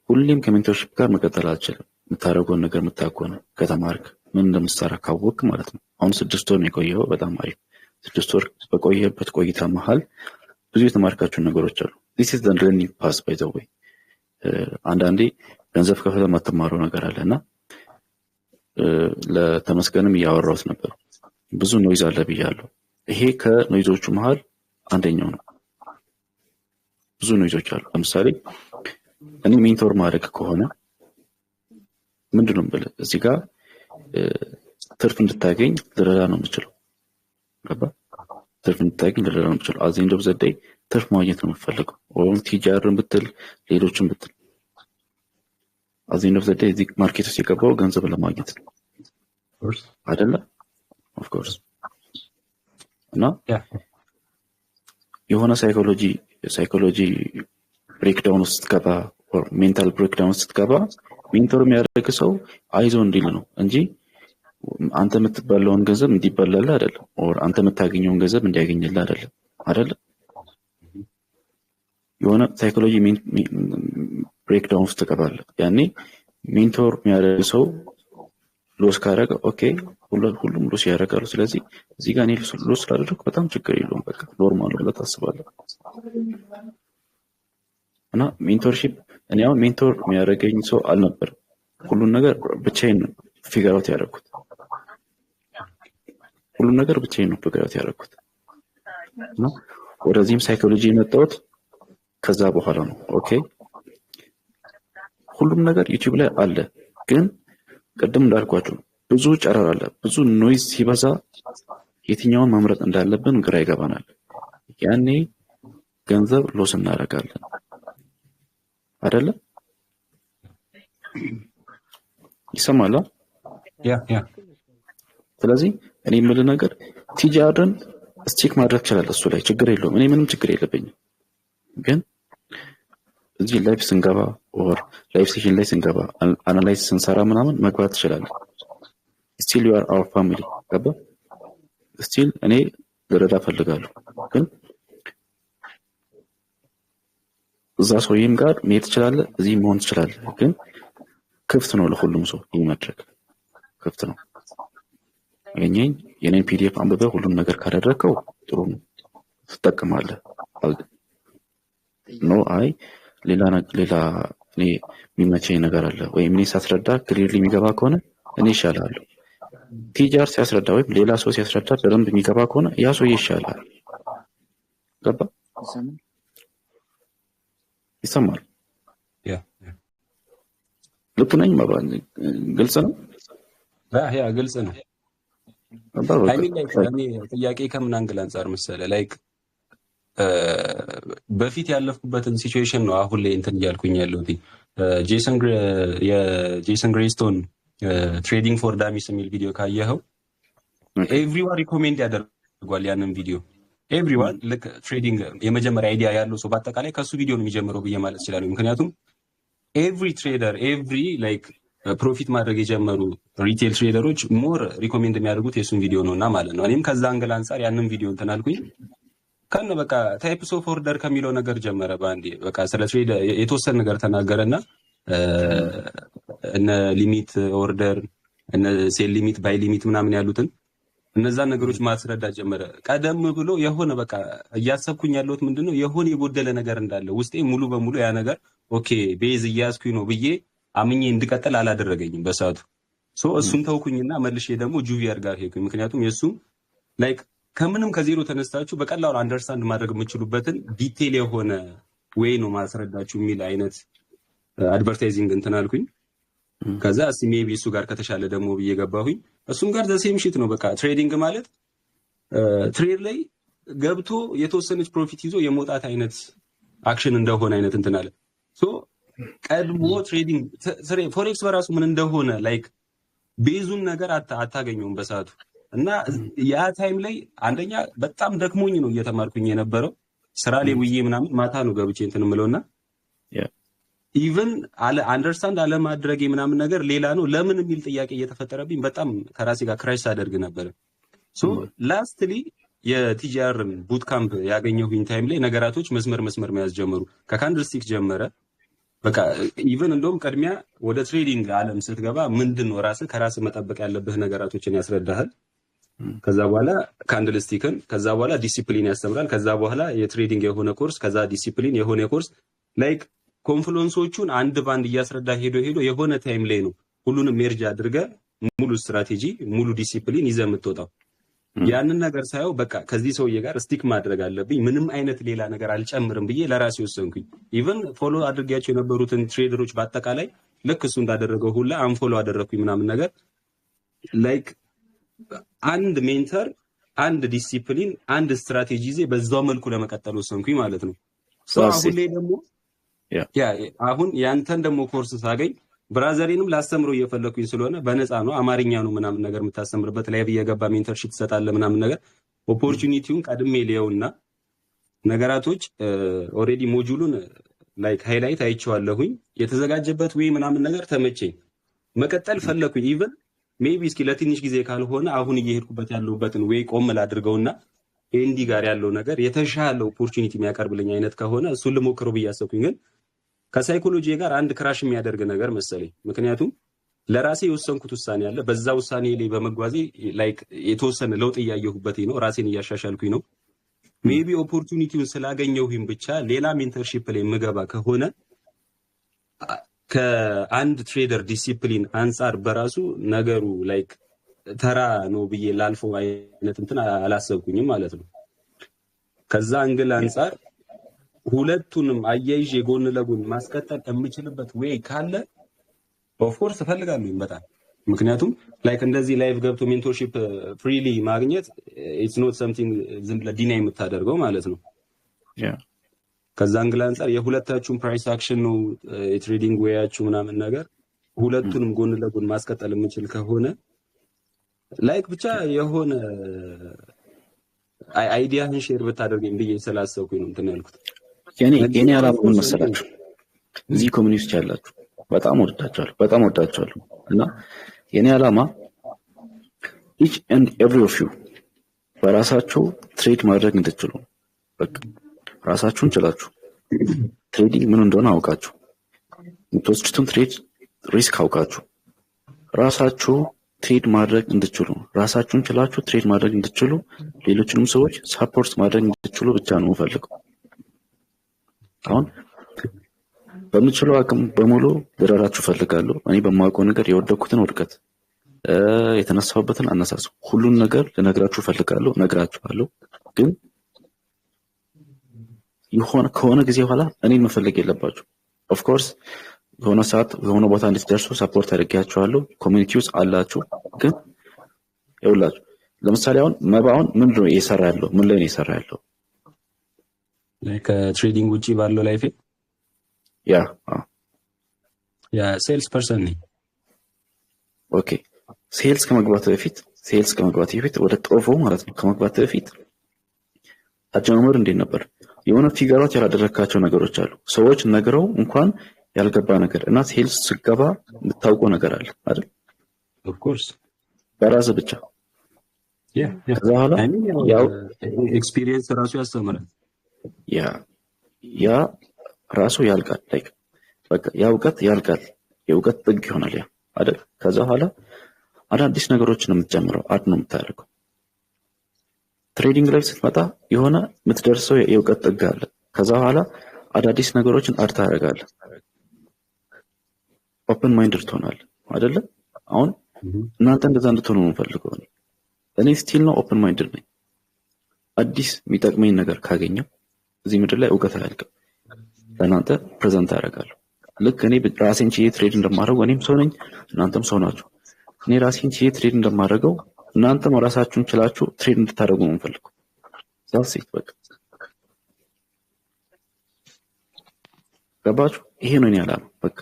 ሁሌም ከሜንቶርሺፕ ጋር መቀጠል አልችልም። የምታደርገውን ነገር የምታውቀው ከተማርክ ምን እንደምትሰራ ካወቅክ ማለት ነው። አሁን 6 ወር ነው የቆየው፣ በጣም አሪፍ 6 ወር በቆየበት ቆይታ መሀል ብዙ የተማርካቸው ነገሮች አሉ። this is the learning path by the way አንዳንዴ ገንዘብ ከፍለ የማትማረው ነገር አለና ለተመስገንም እያወራሁት ነበር። ብዙ ኖይዝ አለ ብያለሁ። ይሄ ከኖይዞቹ መሃል አንደኛው ነው። ብዙ ኖይዞች አሉ። ለምሳሌ እኔ ሜንቶር ማድረግ ከሆነ ምንድነው ብለህ እዚህ ጋር ትርፍ እንድታገኝ ልረዳ ነው የምችለው። ገባ? ትርፍ እንድታገኝ ልረዳ ነው የምችለው። አዚ እንደው ዘዴ ትርፍ ማግኘት ነው የምፈልገው። ወይም ቲጃርን ብትል ሌሎችን ብትል አዚ እንደው ዘዴ እዚህ ማርኬት ውስጥ የገባው ገንዘብ ለማግኘት ነው አይደለ? ኦፍ ኮርስ እና የሆነ ሳይኮሎጂ ብሬክዳውን ውስጥ ስትገባ or ሜንታል ብሬክዳውን ውስጥ ስትገባ ሜንቶር የሚያደርግ ሰው አይዞ እንዲል ነው እንጂ አንተ የምትበላውን ገንዘብ እንዲበላልህ አይደለም፣ or አንተ የምታገኘውን ገንዘብ እንዲያገኝልህ አይደለም አይደለ? የሆነ ሳይኮሎጂ ብሬክዳውን ውስጥ ትገባለህ። ያኔ ሜንቶር የሚያደርግ ሰው ሎስ ካደረገ ኦኬ ሁሉም ሎስ ያደርጋሉ። ስለዚህ እዚህ ጋር እኔ ሎስ ስላደረኩ በጣም ችግር የለውም በቃ ኖርማል ብለህ ታስባለህ። እና ሜንቶርሺፕ እኔ አሁን ሜንቶር የሚያደርገኝ ሰው አልነበረም። ሁሉን ነገር ብቻዬን ፊገር አውት ያደረኩት እና ወደዚህም ሳይኮሎጂ የመጣሁት ከዛ በኋላ ነው። ኦኬ ሁሉም ነገር ዩቲዩብ ላይ አለ፣ ግን ቅድም እንዳልኳችሁ ብዙ ጨረር አለ። ብዙ ኖይዝ ሲበዛ የትኛውን መምረጥ እንዳለብን ግራ ይገባናል። ያኔ ገንዘብ ሎስ እናደርጋለን አይደለ? ይሰማል? ያ ስለዚህ እኔ የምልህ ነገር ቲጃርን ስቲክ ማድረግ ይችላል። እሱ ላይ ችግር የለውም። እኔ ምንም ችግር የለብኝም። ግን እዚህ ላይፍ ስንገባ or ላይፍ ሴሽን ላይ ስንገባ አናላይዝ ስንሰራ ምናምን መግባት ትችላለህ። still you are our family ገባ? still እኔ ልረዳ ፈልጋለሁ፣ ግን እዛ ሰውዬም ጋር መሄድ ትችላለህ፣ እዚህ መሆን ትችላለህ። ግን ክፍት ነው ለሁሉም ሰው ይህ መድረክ ክፍት ነው። የኔን ፒዲኤፍ አንብበህ ሁሉም ነገር ካደረግከው ጥሩ ነው ትጠቀማለህ። ኖ አይ ሌላ እኔ የሚመቸኝ ነገር አለ ወይም እኔ ሳስረዳ ክሊርሊ የሚገባ ከሆነ እኔ ይሻላለሁ። ቲጃር ሲያስረዳ ወይም ሌላ ሰው ሲያስረዳ በደንብ የሚገባ ከሆነ ያ ሰው ይሻላል። ገባ? ይሰማል? ልክ ነኝ? ግልጽ ነው? ያ ግልጽ ነው። ጥያቄ ከምን አንግል አንጻር መሰለ ላይክ በፊት ያለፍኩበትን ሲቹዌሽን ነው አሁን ላይ እንትን እያልኩኝ ያለሁት። የጄሰን ግሬስቶን ትሬዲንግ ፎር ዳሚስ የሚል ቪዲዮ ካየኸው ኤቭሪዋን ሪኮሜንድ ያደርጓል ያንን ቪዲዮ። ኤቭሪዋን ልክ ትሬዲንግ የመጀመሪያ አይዲያ ያለው ሰው በአጠቃላይ ከሱ ቪዲዮ ነው የሚጀምረው ብዬ ማለት እችላለሁ። ምክንያቱም ኤቭሪ ትሬደር ላይክ ፕሮፊት ማድረግ የጀመሩ ሪቴል ትሬደሮች ሞር ሪኮሜንድ የሚያደርጉት የሱን ቪዲዮ ነውና ማለት ነው። እኔም ከዛ አንግል አንጻር ያንን ቪዲዮ እንትን አልኩኝ። ከነ በቃ ታይፕስ ኦፍ ኦርደር ከሚለው ነገር ጀመረ። ባንዴ በቃ ስለ ትሬድ የተወሰነ ነገር ተናገረና እነ ሊሚት ኦርደር እነ ሴል ሊሚት ባይ ሊሚት ምናምን ያሉትን እነዛን ነገሮች ማስረዳት ጀመረ። ቀደም ብሎ የሆነ በቃ እያሰብኩኝ ያለሁት ምንድነው የሆነ የጎደለ ነገር እንዳለ ውስጤ ሙሉ በሙሉ ያ ነገር ኦኬ ቤዝ እያስኩኝ ነው ብዬ አምኜ እንድቀጥል አላደረገኝም በሰዓቱ። እሱን ተውኩኝና መልሼ ደግሞ ጁቪየር ጋር ሄድኩኝ። ምክንያቱም የሱ ላይክ ከምንም ከዜሮ ተነስታችሁ በቀላሉ አንደርስታንድ ማድረግ የምትችሉበትን ዲቴል የሆነ ዌይ ነው ማስረዳችሁ የሚል አይነት አድቨርታይዚንግ እንትን አልኩኝ። ከዛ እስቲ ሜቢ እሱ ጋር ከተሻለ ደግሞ ብዬ ገባሁኝ። እሱም ጋር ዘሴም ሺት ነው። በቃ ትሬዲንግ ማለት ትሬድ ላይ ገብቶ የተወሰነች ፕሮፊት ይዞ የመውጣት አይነት አክሽን እንደሆነ አይነት እንትን አለ። ቀድሞ ትሬዲንግ ፎሬክስ በራሱ ምን እንደሆነ ላይክ ቤዙን ነገር አታገኘውም በሰዓቱ። እና ያ ታይም ላይ አንደኛ በጣም ደክሞኝ ነው እየተማርኩኝ የነበረው ስራ ላይ ውዬ ምናምን ማታ ነው ገብቼ እንትን ምለውና ኢቭን አንደርስታንድ አለማድረግ ምናምን ነገር ሌላ ነው። ለምን የሚል ጥያቄ እየተፈጠረብኝ በጣም ከራሴ ጋር ክራሽ ሳደርግ ነበር። ላስትሊ የቲጂአርን ቡት ካምፕ ያገኘሁኝ ታይም ላይ ነገራቶች መስመር መያዝ ጀመሩ። ከካንድልስቲክ ጀመረ። በቃ ኢቭን እንደውም ቀድሚያ ወደ ትሬዲንግ ዓለም ስትገባ ምንድነው ከራስህ መጠበቅ ያለብህ ነገራቶችን ያስረዳሃል። ከዛ በኋላ ካንድልስቲክን፣ ከዛ በኋላ ዲሲፕሊን ያስተምራል። ከዛ በኋላ የትሬዲንግ የሆነ ኮርስ፣ ከዛ ዲሲፕሊን የሆነ ኮርስ ላይክ ኮንፍሉንሶቹን አንድ ባንድ እያስረዳ ሄዶ የሆነ ታይም ላይ ነው ሁሉንም ሜርጅ አድርገህ ሙሉ ስትራቴጂ ሙሉ ዲሲፕሊን ይዘህ የምትወጣው። ያንን ነገር ሳየው በቃ ከዚህ ሰውዬ ጋር ስቲክ ማድረግ አለብኝ፣ ምንም አይነት ሌላ ነገር አልጨምርም ብዬ ለራሴ ወሰንኩኝ። ኢቭን ፎሎ አድርጌያቸው የነበሩትን ትሬደሮች በአጠቃላይ ልክ እሱ እንዳደረገው ሁላ አንፎሎ አደረኩኝ ምናምን ነገር ላይክ አንድ ሜንተር አንድ ዲሲፕሊን አንድ ስትራቴጂ ይዤ በዛው መልኩ ለመቀጠል ወሰንኩኝ ማለት ነው። አሁን ላይ ደግሞ አሁን ያንተን ደግሞ ኮርስ ሳገኝ ብራዘሪንም ላስተምረው እየፈለኩኝ ስለሆነ በነፃ ነው አማርኛ ነው ምናምን ነገር የምታስተምርበት ላይ እየገባ ሜንተርሺፕ ትሰጣለህ ምናምን ነገር ኦፖርቹኒቲውን ቀድሜ ሊየውና ነገራቶች ኦሬዲ ሞጁሉን ላይክ ሃይላይት አይቼዋለሁኝ የተዘጋጀበት ወይ ምናምን ነገር ተመቸኝ መቀጠል ፈለኩኝ ኢቭን ሜቢ እስኪ ለትንሽ ጊዜ ካልሆነ አሁን እየሄድኩበት ያለሁበትን ወይ ቆም ላድርገውና ኤንዲ ጋር ያለው ነገር የተሻለ ኦፖርቹኒቲ የሚያቀርብልኝ አይነት ከሆነ እሱን ልሞክረው ብያሰብኩኝ ግን ከሳይኮሎጂ ጋር አንድ ክራሽ የሚያደርግ ነገር መሰለኝ ምክንያቱም ለራሴ የወሰንኩት ውሳኔ አለ በዛ ውሳኔ ላይ በመጓዜ ላይክ የተወሰነ ለውጥ እያየሁበት ነው ራሴን እያሻሻልኩኝ ነው ሜቢ ኦፖርቹኒቲውን ስላገኘሁኝ ብቻ ሌላ ሜንተርሺፕ ላይ ምገባ ከሆነ ከአንድ ትሬደር ዲሲፕሊን አንፃር በራሱ ነገሩ ላይክ ተራ ነው ብዬ ላልፈው አይነት እንትን አላሰብኩኝም ማለት ነው ከዛ አንግል አንፃር ሁለቱንም አያይዤ ጎን ለጎን ማስቀጠል የምችልበት ወይ ካለ ኦፍ ኮርስ እፈልጋለሁ በጣም ምክንያቱም ላይክ እንደዚህ ላይቭ ገብቶ ሜንቶርሺፕ ፍሪሊ ማግኘት ኢትስ ኖት ሰምቲንግ ዝም ብለህ ዲናይ የምታደርገው ማለት ነው ከዛ አንግል አንፃር የሁለታችሁም ፕራይስ አክሽን ነው የትሬዲንግ ዌያችሁ ምናምን ነገር ሁለቱንም ጎን ለጎን ማስቀጠል የምችል ከሆነ ላይክ ብቻ የሆነ አይዲያህን ሼር ብታደርገኝ ብዬ ስላሰብኩኝ ነው እንትን ያልኩት የኔ ዓላማ ምን መሰላችሁ እዚህ ኮሚኒቲ ውስጥ ያላችሁ በጣም ወዳችኋለሁ እና የኔ ዓላማ each and every of you በራሳችሁ ትሬድ ማድረግ እንድትችሉ በቃ ራሳችሁን ችላችሁ ትሬዲንግ ምን እንደሆነ አውቃችሁ የምትወስዱትን ትሬድ ሪስክ አውቃችሁ ራሳችሁ ትሬድ ማድረግ እንድትችሉ ራሳችሁን ችላችሁ ትሬድ ማድረግ እንድትችሉ ሌሎችንም ሰዎች ሰፖርት ማድረግ እንድትችሉ ብቻ ነው ፈልገው አሁን በምችለው አቅም በሙሉ ልረዳችሁ ፈልጋለሁ እኔ በማውቀው ነገር የወደኩትን ወድቀት የተነሳሁበትን አነሳስ ሁሉን ነገር ልነግራችሁ ፈልጋለሁ ነግራችኋለሁ ግን ከሆነ ጊዜ በኋላ እኔን መፈለግ የለባችሁ ኦፍ ኮርስ የሆነ ሰዓት የሆነ ቦታ እንድትደርሱ ሰፖርት አድርጌያችኋለሁ ኮሚኒቲ ውስጥ አላችሁ ግን ይኸውላችሁ ለምሳሌ አሁን መባውን ምንድነው እየሰራ ያለው ምን ላይ ነው እየሰራ ያለው ከትሬዲንግ ውጪ ባለው ላይፍ ያ ሴልስ ፐርሰን ነኝ ኦኬ ሴልስ ከመግባት በፊት ወደ ጦፎ ማለት ነው ከመግባት በፊት አጀማመር እንዴት ነበር የሆነ ፊገራት ያላደረካቸው ነገሮች አሉ ሰዎች ነገረው እንኳን ያልገባ ነገር እና ሴልስ ስገባ የምታውቀው ነገር አለ አይደል ኦፍ ኮርስ በራስ ብቻ ከዛ በኋላ ያው ኤክስፒሪየንስ ራሱ ያስተምራል ያ ራሱ ያልቃል ላይክ በቃ ያውቀት ያልቃል የውቀት ጥግ ይሆናል ያ አይደል ከዛ በኋላ አዳዲስ ነገሮችን የምትጨምረው አድ ነው የምታደርገው ትሬዲንግ ላይ ስትመጣ የሆነ የምትደርሰው የውቀት ጥግ አለ ከዛ በኋላ አዳዲስ ነገሮችን አድ ታደርጋለህ ኦፕን ማይንድድ ትሆናለህ አይደለ አሁን እናንተ እንደዛ እንድትሆኑ ነው የምፈልገው እኔ ስቲል ነው ኦፕን ማይንድድ ነኝ አዲስ የሚጠቅመኝ ነገር ካገኘው እዚህ ምድር ላይ እውቀት አያልቅም ለእናንተ ፕሬዘንት አደርጋለሁ ልክ እኔ ራሴን ችዬ ትሬድ እንደማደርገው እኔም ሰው ነኝ እናንተም ሰው ናችሁ እኔ ራሴን ችዬ ትሬድ እንደማደርገው እናንተም ራሳችሁን ችላችሁ ትሬድ እንድታደርጉ ነው የምፈልገው ዛሴት በቃ ገባችሁ ይሄ ነው እኔ ዓላማ በቃ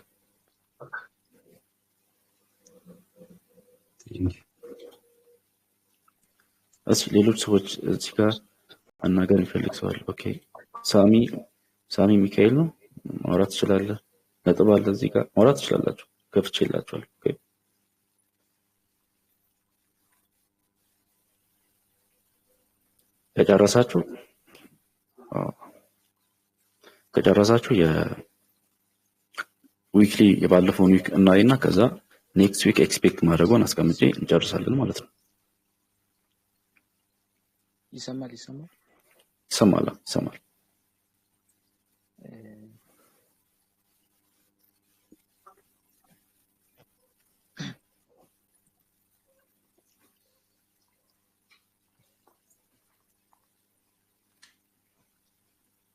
ሌሎች ሰዎች እዚህ ጋር አናገር የሚፈልግ ሰው አለ ኦኬ ሳሚ ሚካኤል ነው ማውራት ትችላለህ ነጥብ አለ እዚህ ጋር ማውራት ትችላላችሁ ከፍቼላችኋል ኦኬ ከጨረሳችሁ የዊክሊ የባለፈውን ዊክ እናይና ከዛ ኔክስት ዊክ ኤክስፔክት ማድረጉን አስቀምጬ እንጨርሳለን ማለት ነው ይሰማል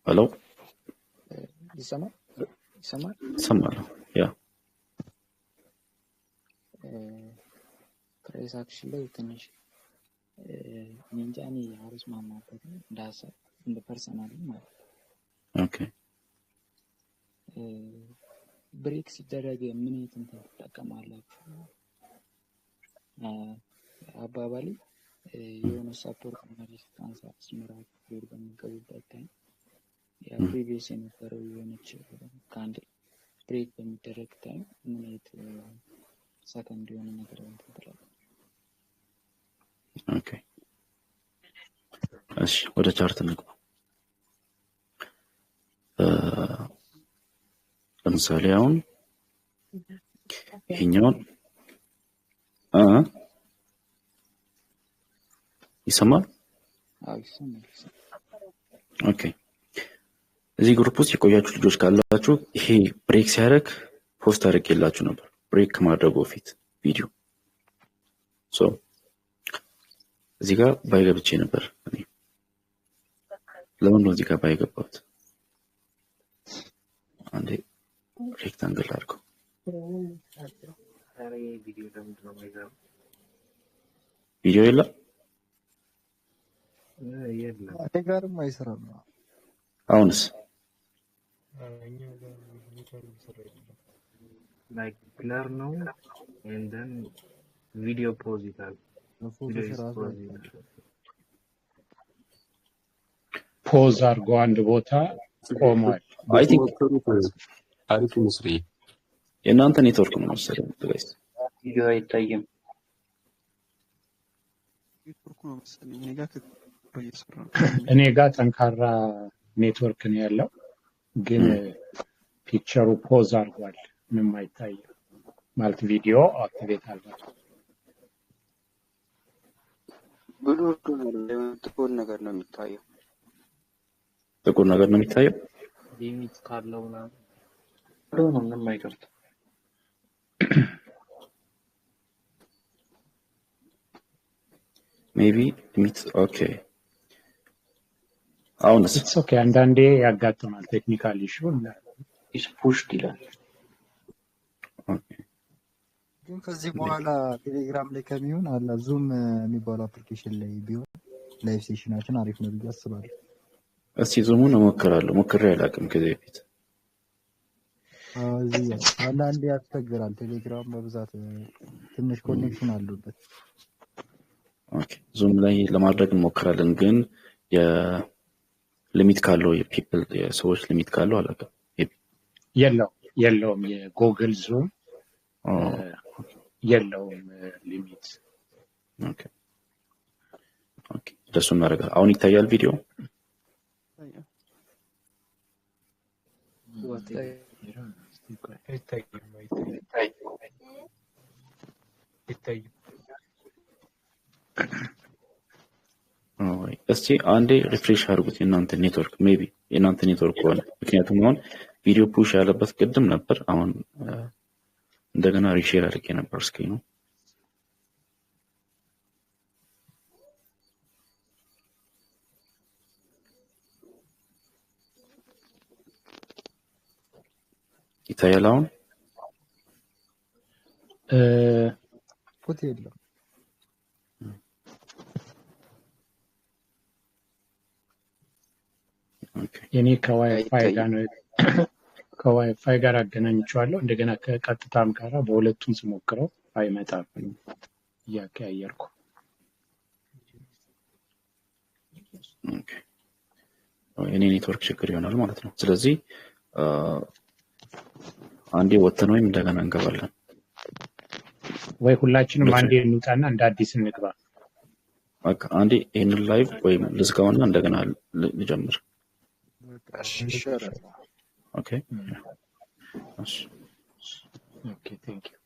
ሄሎ ይሰማል ያ ፕራይስ አክሽን ላይ ትንሽ እንጃ እኔ አልስማማበትም እንደ ሀሳብ እንደ ፐርሰናል ማለት ኦኬ ብሬክ ሲደረግ ምን አይነት እንትን ትጠቀማላችሁ? አባባሌ የሆነ ሰፖርት እና ሬዚስታንስ አስመራችሁ ፍሎር በሚገቡበት ታይም ያ ፕሪቪየስ የነበረው የሆነች ከአንድ ብሬክ በሚደረግ ታይም ምን አይነት ሰከንድ የሆነ ነገር እንትን ትላለህ? ኦኬ እሺ ወደ ቻርት እንግባ። ለምሳሌ አሁን ይሄኛውን ይሰማል? አዎ ይሰማል። ኦኬ እዚህ ግሩፕ ውስጥ የቆያችሁ ልጆች ካላችሁ ይሄ ብሬክ ሲያደርግ ፖስት አድርጌላችሁ ነበር ብሬክ ከማድረጉ በፊት ቪዲዮ ሶ እዚህ ጋር ባይገብቼ ነበር እኔ ለምን ነው እዚህ ጋር ባይገባሁት አንዴ ሬክታንግል አድርገው ቪዲዮ የለም ጋርም አይሰራም አሁንስ like blur ነው and then video pause ይላል ፖዝ አድርጎ አንድ ቦታ ቆሟል። አይ ቲንክ አሪፍ ምስሪ የእናንተ ኔትወርክ ነው መሰለኝ ጋይስ ቪዲዮ አይታይም። ኔትወርኩ ነው መሰለኝ እኔ ጋር እኔ ጋር ጠንካራ ኔትወርክ ነው ያለው ግን ፒክቸሩ ፖዝ አድርጓል ምንም አይታይም ማለት ቪዲዮ አክቲቬት አልሆነም። ብሉርዱ ነው ጥቁር ነገር ነው የሚታየው። ጥቁር ነገር ነው የሚታየው ሊሚት ካለው ነው ምንም አይቀርም። ሜቢ ሊሚት ኦኬ አሁንስ ኢትስ ኦኬ አንዳንዴ ያጋጥማል ቴክኒካል ኢሹ እና ኢስ ፑሽድ ይላል። ኦኬ ግን ከዚህ በኋላ ቴሌግራም ላይ ከሚሆን አላ ዙም የሚባለው አፕሊኬሽን ላይ ቢሆን ላይቭ ሴሽናችን አሪፍ ነው ብዬ አስባለሁ። እስቲ ዙሙን እሞክራለሁ ሞክሬ አላውቅም ከዚህ በፊት እዚህ አንዳንዴ ያስቸግራል ቴሌግራም በብዛት ትንሽ ኮኔክሽን አለበት። ኦኬ ዙም ላይ ለማድረግ እንሞክራለን ግን የሊሚት ካለው የፒፕል የሰዎች ሊሚት ካለው አላውቅም የለውም የጉግል ዙም የለውም ሊሚት። ኦኬ ኦኬ ደስ እናደርጋለን። አሁን ይታያል ቪዲዮ እስቲ አንዴ ሪፍሬሽ አድርጉት የእናንተ ኔትወርክ ሜቢ የእናንተ ኔትወርክ ሆነ ምክንያቱም አሁን ቪዲዮ ፑሽ ያለበት ቅድም ነበር አሁን እንደገና ሪሼር አድርጌ ነበር ስክሪኑ ይታያል አሁን ፎቶ የለም የኔ ከዋይፋይ ጋር አገናኝቼዋለሁ እንደገና ከቀጥታም ጋር በሁለቱም ስሞክረው አይመጣም እያቀያየርኩ ኦኬ የኔ ኔትወርክ ችግር ይሆናል ማለት ነው። ስለዚህ አንዴ ወጥተን ወይም እንደገና እንገባለን ወይ ሁላችንም አንዴ እንውጣና እንደ አዲስ እንግባ። በቃ አንዴ ይሄንን ላይቭ ወይም ልዝጋውና እንደገና ልጀምር። እሺ ኦኬ እሺ ኦኬ ቴንክ ዩ